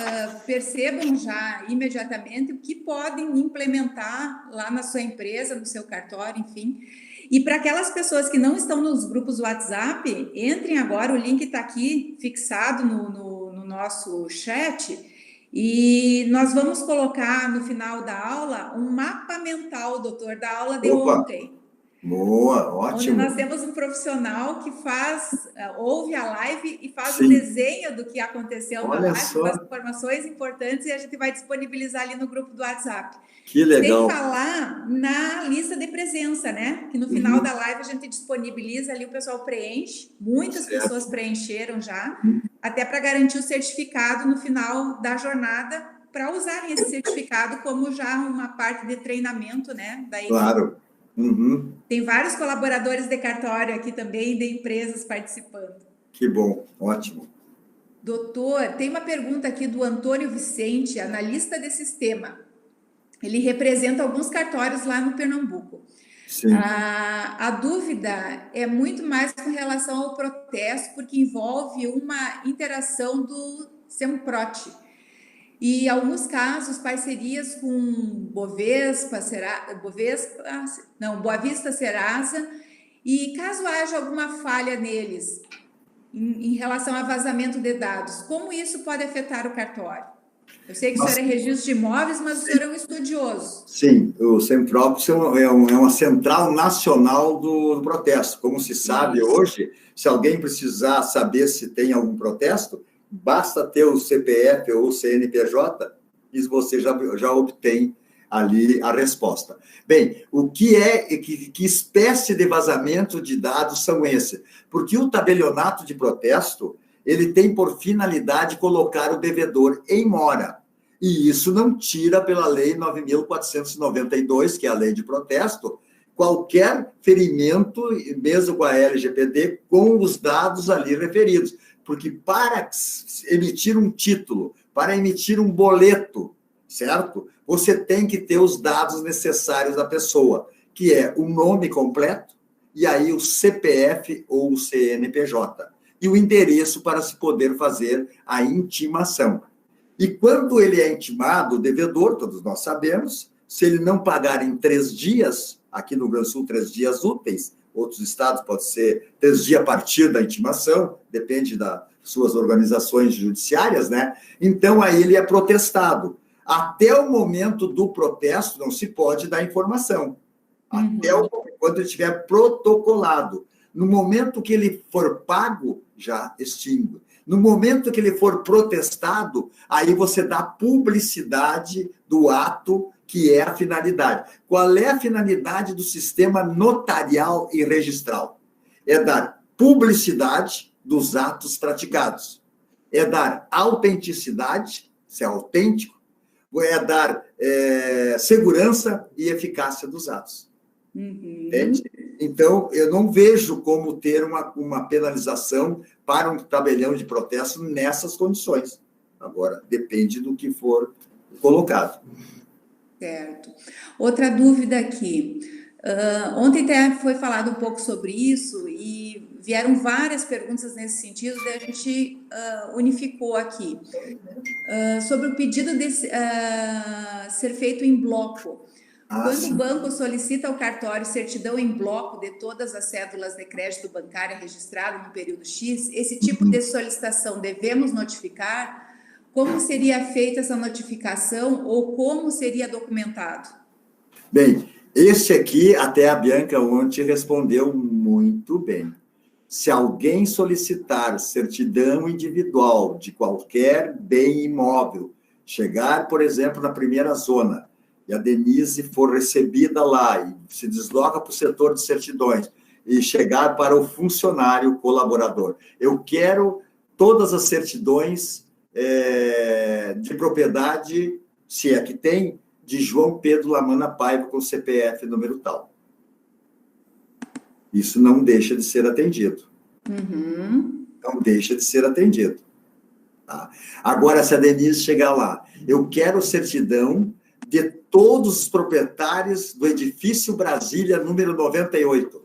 percebam já imediatamente o que podem implementar lá na sua empresa, no seu cartório, enfim. E para aquelas pessoas que não estão nos grupos do WhatsApp, entrem agora, o link está aqui fixado no nosso chat, e nós vamos colocar no final da aula um mapa mental, doutor, da aula de ontem. Boa, ótimo. Onde nós temos um profissional que ouve a live e faz o desenho do que aconteceu na live, com as informações importantes, e a gente vai disponibilizar ali no grupo do WhatsApp. Que legal. Sem falar na lista de presença, né? Que no final da live a gente disponibiliza ali, o pessoal preenche, muitas pessoas preencheram já, até para garantir o certificado no final da jornada, para usarem esse certificado como já uma parte de treinamento, né? Claro. Tem vários colaboradores de cartório aqui também, de empresas participando. Que bom, ótimo. Doutor, tem uma pergunta aqui do Antônio Vicente, analista de sistema. Ele representa alguns cartórios lá no Pernambuco. Sim. A dúvida é muito mais com relação ao protesto, porque envolve uma interação do SEMPROT. E, em alguns casos, parcerias com Boa Vista Serasa. E caso haja alguma falha neles, em relação a vazamento de dados, como isso pode afetar o cartório? Eu sei que o senhor é registro de imóveis, mas o senhor é um estudioso. Sim, o SEMPROT é uma central nacional do protesto. Como se sabe hoje, se alguém precisar saber se tem algum protesto, basta ter o CPF ou o CNPJ e você já obtém ali a resposta. Bem, que espécie de vazamento de dados são esses? Porque o tabelionato de protesto, ele tem por finalidade colocar o devedor em mora. E isso não tira pela Lei 9.492, que é a lei de protesto, qualquer ferimento, mesmo com a LGPD, com os dados ali referidos. Porque para emitir um título, para emitir um boleto, certo? Você tem que ter os dados necessários da pessoa, que é o nome completo, e aí o CPF ou o CNPJ, e o endereço para se poder fazer a intimação. E quando ele é intimado, o devedor, todos nós sabemos, se ele não pagar em 3 dias, aqui no Rio Grande do Sul, 3 dias úteis, outros estados pode ser 3 dias a partir da intimação, depende das suas organizações judiciárias, né? Então, aí ele é protestado. Até o momento do protesto não se pode dar informação. Até quando ele estiver protocolado. No momento que ele for pago, já extingue. No momento que ele for protestado, aí você dá publicidade do ato, que é a finalidade. Qual é a finalidade do sistema notarial e registral? É dar publicidade dos atos praticados. É dar autenticidade, se é autêntico, é dar segurança e eficácia dos atos. Entende? Então, eu não vejo como ter uma penalização para um tabelião de protesto nessas condições. Agora, depende do que for colocado. Certo. Outra dúvida aqui. Ontem até foi falado um pouco sobre isso e vieram várias perguntas nesse sentido, daí a gente unificou aqui. Sobre o pedido de ser feito em bloco. Quando o banco solicita ao cartório certidão em bloco de todas as cédulas de crédito bancária registradas no período X, esse tipo de solicitação devemos notificar? Como seria feita essa notificação ou como seria documentado? Bem, esse aqui, até a Bianca ontem respondeu muito bem. Se alguém solicitar certidão individual de qualquer bem imóvel, chegar, por exemplo, na primeira zona, e a Denise for recebida lá e se desloca para o setor de certidões e chegar para o funcionário colaborador. Eu quero todas as certidões de propriedade, se é que tem, de João Pedro Lamana Paiva com CPF número tal. Isso não deixa de ser atendido. Não deixa de ser atendido. Tá? Agora, se a Denise chegar lá, eu quero certidão de todos os proprietários do edifício Brasília, número 98.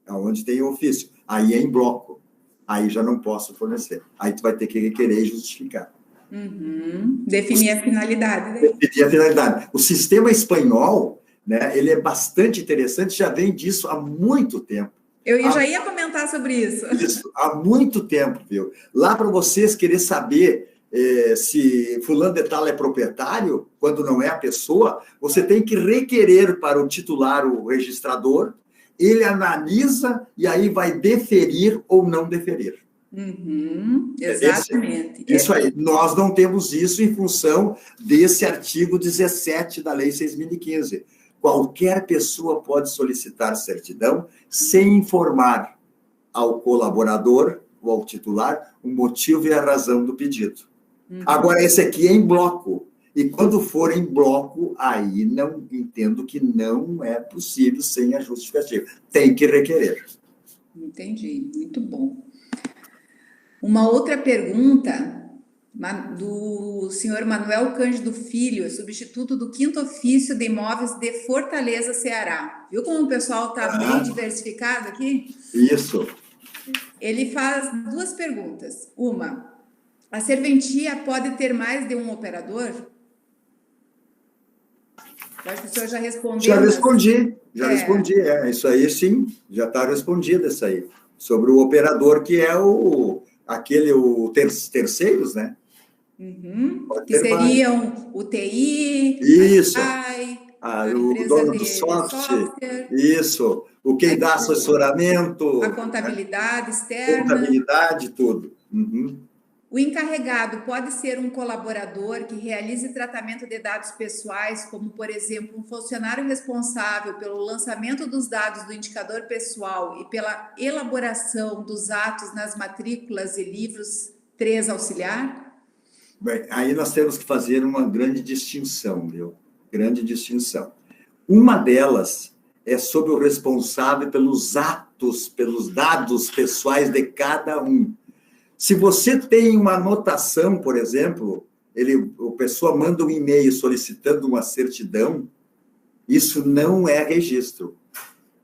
Onde tem o ofício. Aí é em bloco. Aí já não posso fornecer. Aí tu vai ter que requerer e justificar. Definir a finalidade. Né? Definir a finalidade. O sistema espanhol, né, ele é bastante interessante, já vem disso há muito tempo. Eu já ia comentar sobre isso. Isso, há muito tempo, viu? Lá para vocês querer saber se fulano de tal é proprietário, quando não é a pessoa, você tem que requerer para o titular, o registrador, ele analisa e aí vai deferir ou não deferir. Exatamente. Isso aí. Nós não temos isso em função desse artigo 17 da Lei 6.015. Qualquer pessoa pode solicitar certidão sem informar ao colaborador ou ao titular o motivo e a razão do pedido. Agora, esse aqui é em bloco. E quando for em bloco, aí não entendo que não é possível sem a justificativa. Tem que requerer. Entendi. Muito bom. Uma outra pergunta do senhor Manuel Cândido Filho, substituto do 5º Ofício de Imóveis de Fortaleza, Ceará. Viu como o pessoal está bem diversificado aqui? Isso. Ele faz 2 perguntas. Uma, a serventia pode ter mais de um operador? Eu acho que o senhor já respondeu. Já respondi. Isso aí sim, já está respondido isso aí. Sobre o operador, que é terceiros, né? Que seriam o TI, isso, a o dono do software, isso, quem dá assessoramento, a contabilidade externa. Contabilidade, tudo. O encarregado pode ser um colaborador que realize tratamento de dados pessoais, como, por exemplo, um funcionário responsável pelo lançamento dos dados do indicador pessoal e pela elaboração dos atos nas matrículas e livros 3 auxiliar? Bem, aí nós temos que fazer uma grande distinção, viu? Grande distinção. Uma delas é sobre o responsável pelos atos, pelos dados pessoais de cada um. Se você tem uma anotação, por exemplo, a pessoa manda um e-mail solicitando uma certidão, isso não é registro.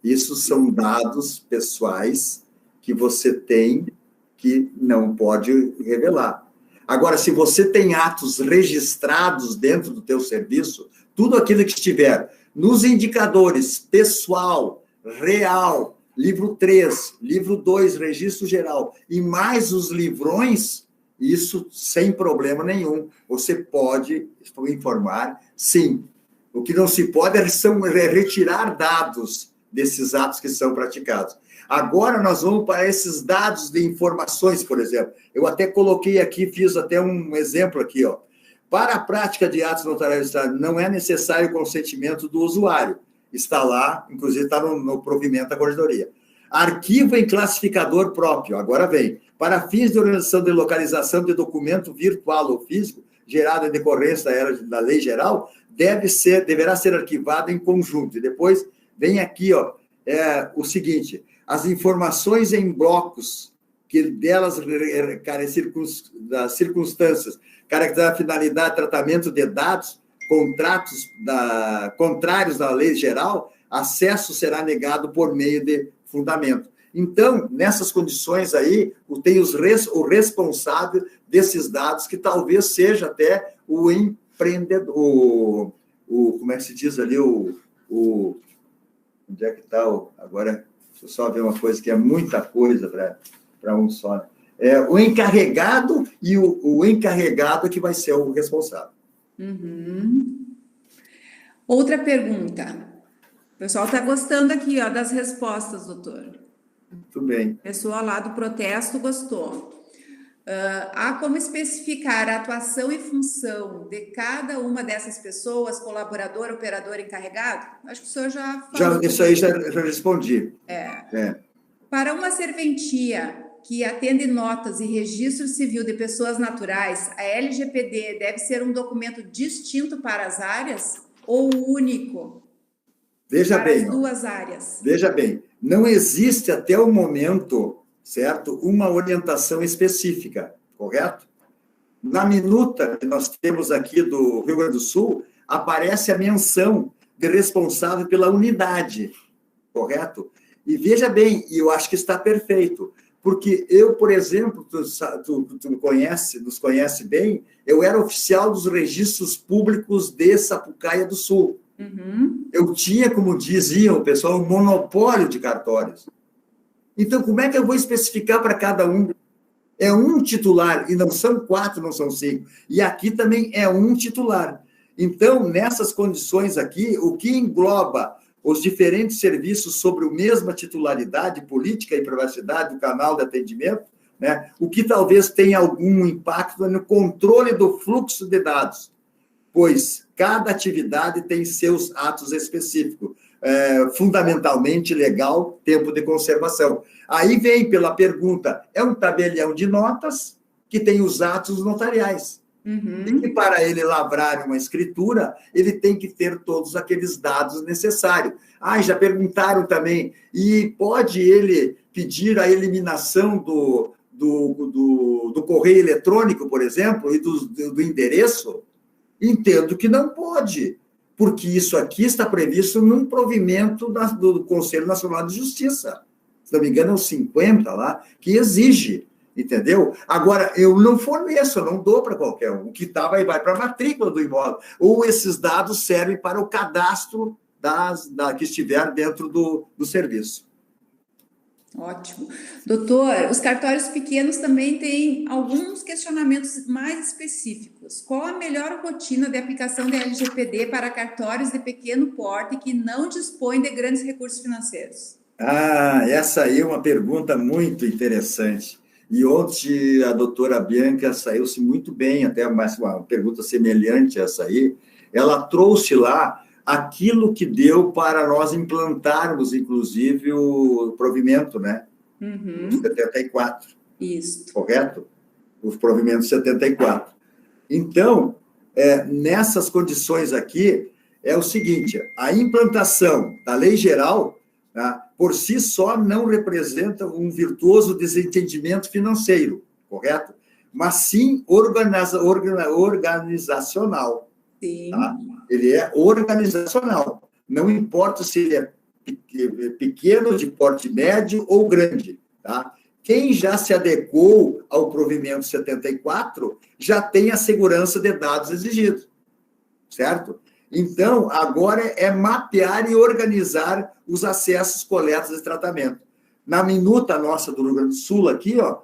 Isso são dados pessoais que você tem que não pode revelar. Agora, se você tem atos registrados dentro do teu serviço, tudo aquilo que estiver nos indicadores pessoal, real, livro 3, livro 2, registro geral, e mais os livrões, Isso sem problema nenhum. Você pode informar, sim. O que não se pode é retirar dados desses atos que são praticados. Agora nós vamos para esses dados de informações, por exemplo. Eu até coloquei aqui, fiz até um exemplo aqui, ó. Para a prática de atos notariais não é necessário o consentimento do usuário. Está lá, inclusive está no provimento da corredoria. Arquivo em classificador próprio, agora vem. Para fins de organização de localização de documento virtual ou físico, gerado em decorrência da lei geral, deverá ser arquivado em conjunto. E depois vem aqui, ó, o seguinte: as informações em blocos que delas das circunstâncias, caracterizar a finalidade, tratamento de dados, contratos contrários à lei geral, acesso será negado por meio de fundamento. Então, nessas condições aí, tem o responsável desses dados, que talvez seja até o empreendedor, como é que se diz ali, onde é que está agora, deixa eu só ver uma coisa, que é muita coisa para um só, né? O encarregado, e o encarregado que vai ser o responsável. Uhum. Outra pergunta. O pessoal está gostando aqui, ó, das respostas, doutor. Muito bem. O pessoal lá do protesto gostou. Há como especificar a atuação e função de cada uma dessas pessoas, colaborador, operador, encarregado? Acho que o senhor já falou. Isso aí já respondi. Para uma serventia que atende notas e registro civil de pessoas naturais, a LGPD deve ser um documento distinto para as áreas ou único? Veja para bem, as duas áreas. Veja bem, não existe até o momento, certo, uma orientação específica, correto? Na minuta que nós temos aqui do Rio Grande do Sul, aparece a menção de responsável pela unidade, correto? E veja bem, e eu acho que está perfeito, porque eu, por exemplo, tu nos conhece bem, eu era oficial dos registros públicos de Sapucaia do Sul. Uhum. Eu tinha, como diziam o pessoal, um monopólio de cartórios. Então, como é que eu vou especificar para cada um? É um titular, e não são 4, não são 5. E aqui também é um titular. Então, nessas condições aqui, o que engloba os diferentes serviços sobre a mesma titularidade, política e privacidade do canal de atendimento, né? O que talvez tenha algum impacto no controle do fluxo de dados, pois cada atividade tem seus atos específicos, fundamentalmente legal, tempo de conservação. Aí vem pela pergunta, é um tabelião de notas que tem os atos notariais. Uhum. E que para ele lavrar uma escritura, ele tem que ter todos aqueles dados necessários. Já perguntaram também, e pode ele pedir a eliminação do correio eletrônico, por exemplo, e do endereço? Entendo que não pode, porque isso aqui está previsto num provimento do Conselho Nacional de Justiça. Se não me engano, é o 50 lá, que exige, entendeu? Agora, eu não forneço, eu não dou para qualquer um. O que está vai para a matrícula do imóvel. Ou esses dados servem para o cadastro que estiver dentro do serviço. Ótimo. Doutor, os cartórios pequenos também têm alguns questionamentos mais específicos. Qual a melhor rotina de aplicação da LGPD para cartórios de pequeno porte que não dispõem de grandes recursos financeiros? Essa aí é uma pergunta muito interessante. E ontem a doutora Bianca saiu-se muito bem, até uma pergunta semelhante a essa aí. Ela trouxe lá aquilo que deu para nós implantarmos, inclusive, o provimento, né? Uhum. 74. Isso. Correto? O provimento 74. Então, nessas condições aqui, é o seguinte, a implantação da lei geral, tá, por si só, não representa um virtuoso desentendimento financeiro, correto? Mas sim organizacional. Sim. Tá? Ele é organizacional. Não importa se ele é pequeno, de porte médio ou grande. Tá? Quem já se adequou ao provimento 74 já tem a segurança de dados exigidos. Certo? Então, agora é mapear e organizar os acessos, coletas e tratamento. Na minuta nossa do Rio Grande do Sul, aqui, ó,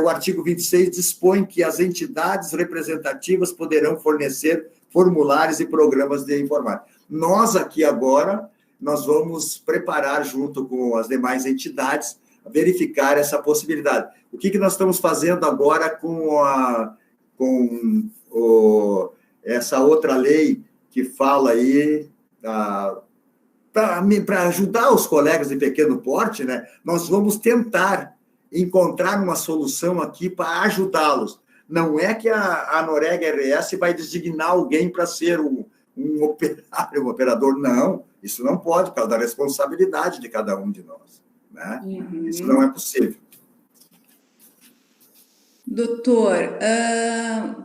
o artigo 26 dispõe que as entidades representativas poderão fornecer formulários e programas de informática. Nós aqui agora, nós vamos preparar junto com as demais entidades, verificar essa possibilidade. O que nós estamos fazendo agora essa outra lei que fala aí, para ajudar os colegas de pequeno porte, né? Nós vamos tentar encontrar uma solução aqui para ajudá-los. Não é que a Noreg RS vai designar alguém para ser um operário, um operador, não. Isso não pode, por causa da responsabilidade de cada um de nós, né? Uhum. Isso não é possível. Doutor,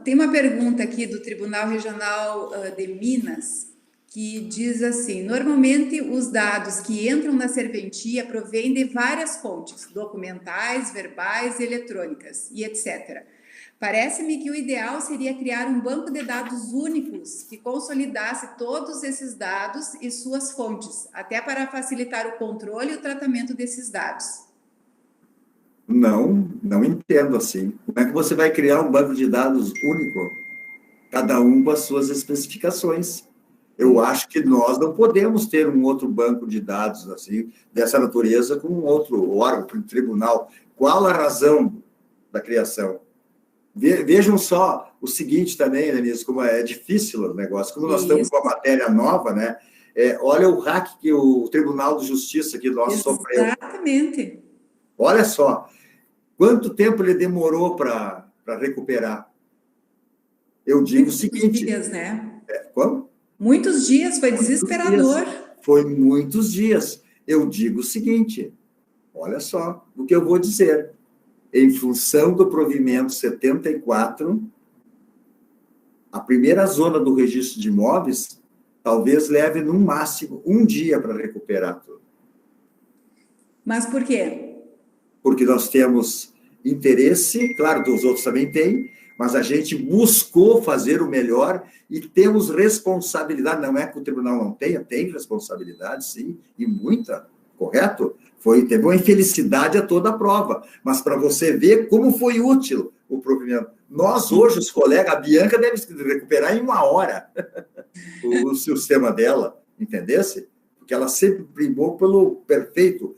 tem uma pergunta aqui do Tribunal Regional de Minas, que diz assim: normalmente os dados que entram na serventia provêm de várias fontes, documentais, verbais, eletrônicas e etc. Parece-me que o ideal seria criar um banco de dados únicos que consolidasse todos esses dados e suas fontes, até para facilitar o controle e o tratamento desses dados. Não entendo assim. Como é que você vai criar um banco de dados único, cada um com as suas especificações? Eu acho que nós não podemos ter um outro banco de dados assim, dessa natureza com um outro órgão, um tribunal. Qual a razão da criação? Vejam só o seguinte também, Denise, como é difícil o negócio. Como nós estamos com a matéria nova, né? Olha o hack que o Tribunal de Justiça que nós sofreu. Exatamente. Olha só, quanto tempo ele demorou para recuperar? Eu digo o seguinte... Muitos dias, né? Como? Muitos dias, foi desesperador. Foi muitos dias. Eu digo o seguinte, olha só o que eu vou dizer. Em função do provimento 74, a primeira zona do registro de imóveis talvez leve, no máximo, 1 dia para recuperar tudo. Mas por quê? Porque nós temos interesse, claro que os outros também têm, mas a gente buscou fazer o melhor e temos responsabilidade. Não é que o tribunal não tenha, tem responsabilidade, sim, e muita, correto? Teve uma infelicidade a toda a prova, mas para você ver como foi útil o provimento. Nós, hoje, os colegas, a Bianca deve recuperar em 1 hora o sistema dela, entendesse? Porque ela sempre primou pelo perfeito.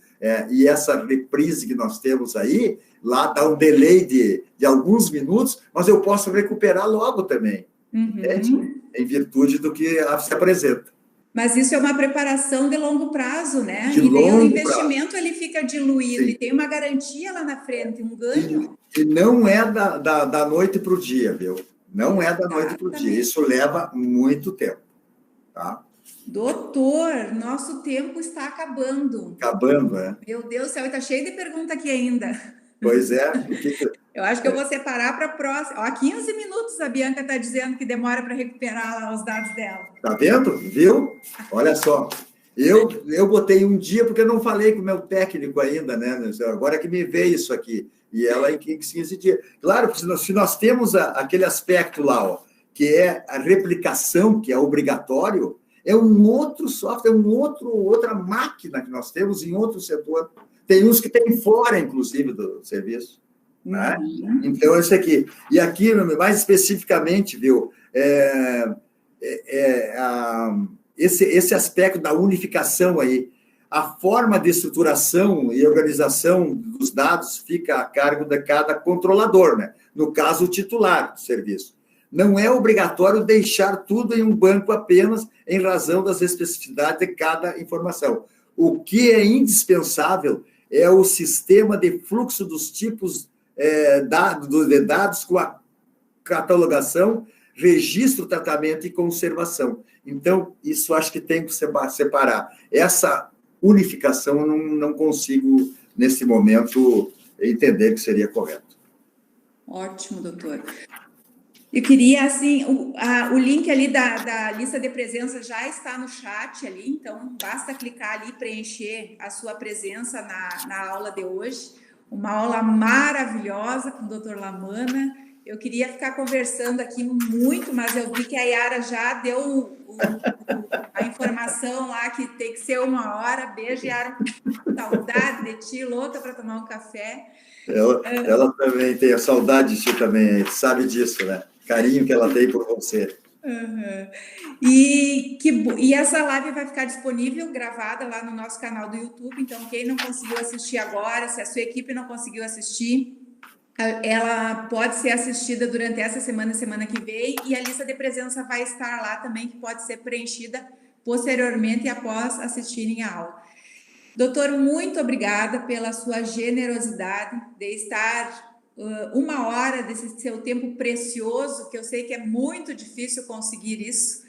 E essa reprise que nós temos aí, lá dá um delay de alguns minutos, mas eu posso recuperar logo também, entende? Em virtude do que se apresenta. Mas isso é uma preparação de longo prazo, né? De e daí longo o investimento prazo. Ele fica diluído. Sim. E tem uma garantia lá na frente, um ganho. E não é da noite para o dia, viu? Não é da noite para o dia. Isso leva muito tempo, tá? Doutor, nosso tempo está acabando. Acabando, né? Meu Deus do céu, está cheio de pergunta aqui ainda. Pois é. Eu acho que eu vou separar para a próxima. Ó, 15 minutos a Bianca está dizendo que demora para recuperar lá os dados dela. Tá vendo? Viu? Olha só. Eu botei 1 dia porque eu não falei com o meu técnico ainda, né? Agora que me veio isso aqui. E ela em 15 dias. Claro, se nós temos aquele aspecto lá, ó, que é a replicação, que é obrigatório, é um outro software, outra máquina que nós temos em outro setor. Tem uns que tem fora, inclusive, do serviço. Né? Então, esse aqui. E aqui, mais especificamente, viu, esse aspecto da unificação aí, a forma de estruturação e organização dos dados fica a cargo de cada controlador, né? No caso, o titular do serviço. Não é obrigatório deixar tudo em um banco apenas em razão das especificidades de cada informação. O que é indispensável é o sistema de fluxo dos tipos de dados com a catalogação, registro, tratamento e conservação. Então, isso acho que tem que separar. Essa unificação eu não consigo, nesse momento, entender que seria correto. Ótimo, doutor. Eu queria, assim, o link ali da lista de presença já está no chat ali, então basta clicar ali e preencher a sua presença na aula de hoje. Uma aula maravilhosa com o doutor Lamana. Eu queria ficar conversando aqui muito, mas eu vi que a Yara já deu a informação lá que tem que ser 1 hora. Beijo, Yara. Saudade de ti, louca para tomar um café. Ela também tem a saudade de ti também, sabe disso, né? Carinho que ela tem por você. Uhum. E essa live vai ficar disponível, gravada lá no nosso canal do YouTube. Então, quem não conseguiu assistir agora, se a sua equipe não conseguiu assistir, ela pode ser assistida durante essa semana e semana que vem. E a lista de presença vai estar lá também, que pode ser preenchida posteriormente e após assistirem a aula. Doutor, muito obrigada pela sua generosidade de estar 1 hora desse seu tempo precioso, que eu sei que é muito difícil conseguir isso,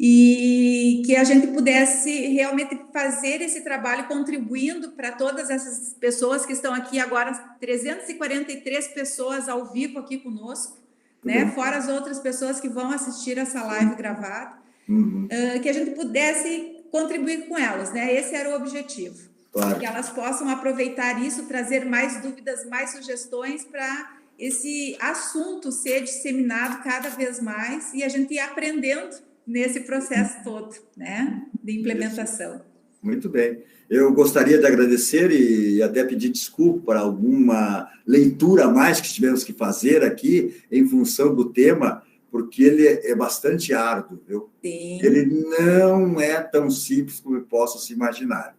e que a gente pudesse realmente fazer esse trabalho contribuindo para todas essas pessoas que estão aqui agora, 343 pessoas ao vivo aqui conosco, né? Fora as outras pessoas que vão assistir essa live gravada, que a gente pudesse contribuir com elas, né? Esse era o objetivo. Claro. Que elas possam aproveitar isso, trazer mais dúvidas, mais sugestões para esse assunto ser disseminado cada vez mais e a gente ir aprendendo nesse processo todo, né, de implementação. Muito bem. Eu gostaria de agradecer e até pedir desculpa por alguma leitura a mais que tivemos que fazer aqui em função do tema, porque ele é bastante árduo, viu? Sim. Ele não é tão simples como possa se imaginar.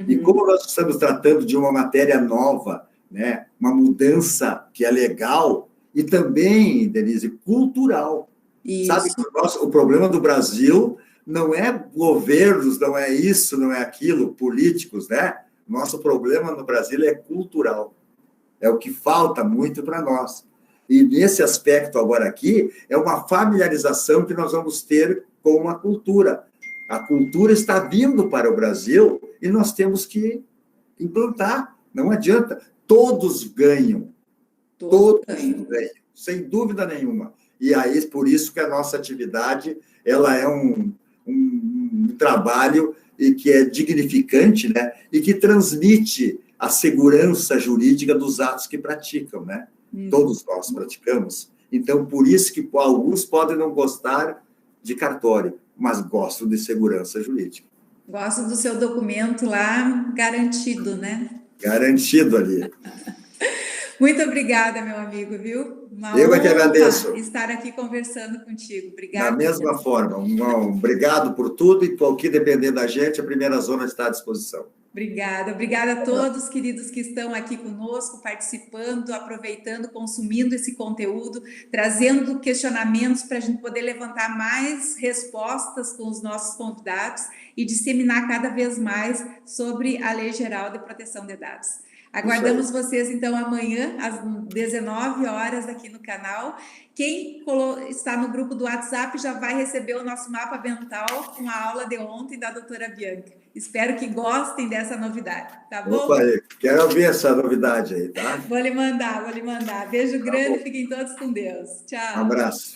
E como nós estamos tratando de uma matéria nova, né, uma mudança que é legal e também, Denise, cultural. Isso. Sabe que o problema do Brasil não é governos, não é isso, não é aquilo, políticos, né? Nosso problema no Brasil é cultural. É o que falta muito para nós. E nesse aspecto agora aqui, é uma familiarização que nós vamos ter com a cultura. A cultura está vindo para o Brasil e nós temos que implantar. Não adianta. Todos ganham. Todos ganham, sem dúvida nenhuma. E aí, por isso que a nossa atividade ela é um trabalho e que é dignificante, né? E que transmite a segurança jurídica dos atos que praticam, né? Todos nós praticamos. Então, por isso que alguns podem não gostar de cartório, mas gostam de segurança jurídica. Gosto do seu documento lá garantido, né? Garantido ali. Muito obrigada, meu amigo, viu? Eu é que agradeço. Estar aqui conversando contigo. Obrigada. Da mesma forma. Obrigado por tudo e o que depender da gente, a Primeira Zona está à disposição. Obrigada. Obrigada a todos, queridos, que estão aqui conosco, participando, aproveitando, consumindo esse conteúdo, trazendo questionamentos para a gente poder levantar mais respostas com os nossos convidados e disseminar cada vez mais sobre a Lei Geral de Proteção de Dados. Aguardamos vocês, então, amanhã, às 19 horas, aqui no canal. Quem está no grupo do WhatsApp já vai receber o nosso mapa mental com a aula de ontem da doutora Bianca. Espero que gostem dessa novidade, tá bom? Opa, quero ver essa novidade aí, tá? Vou lhe mandar. Beijo grande, fiquem todos com Deus. Tchau. Um abraço.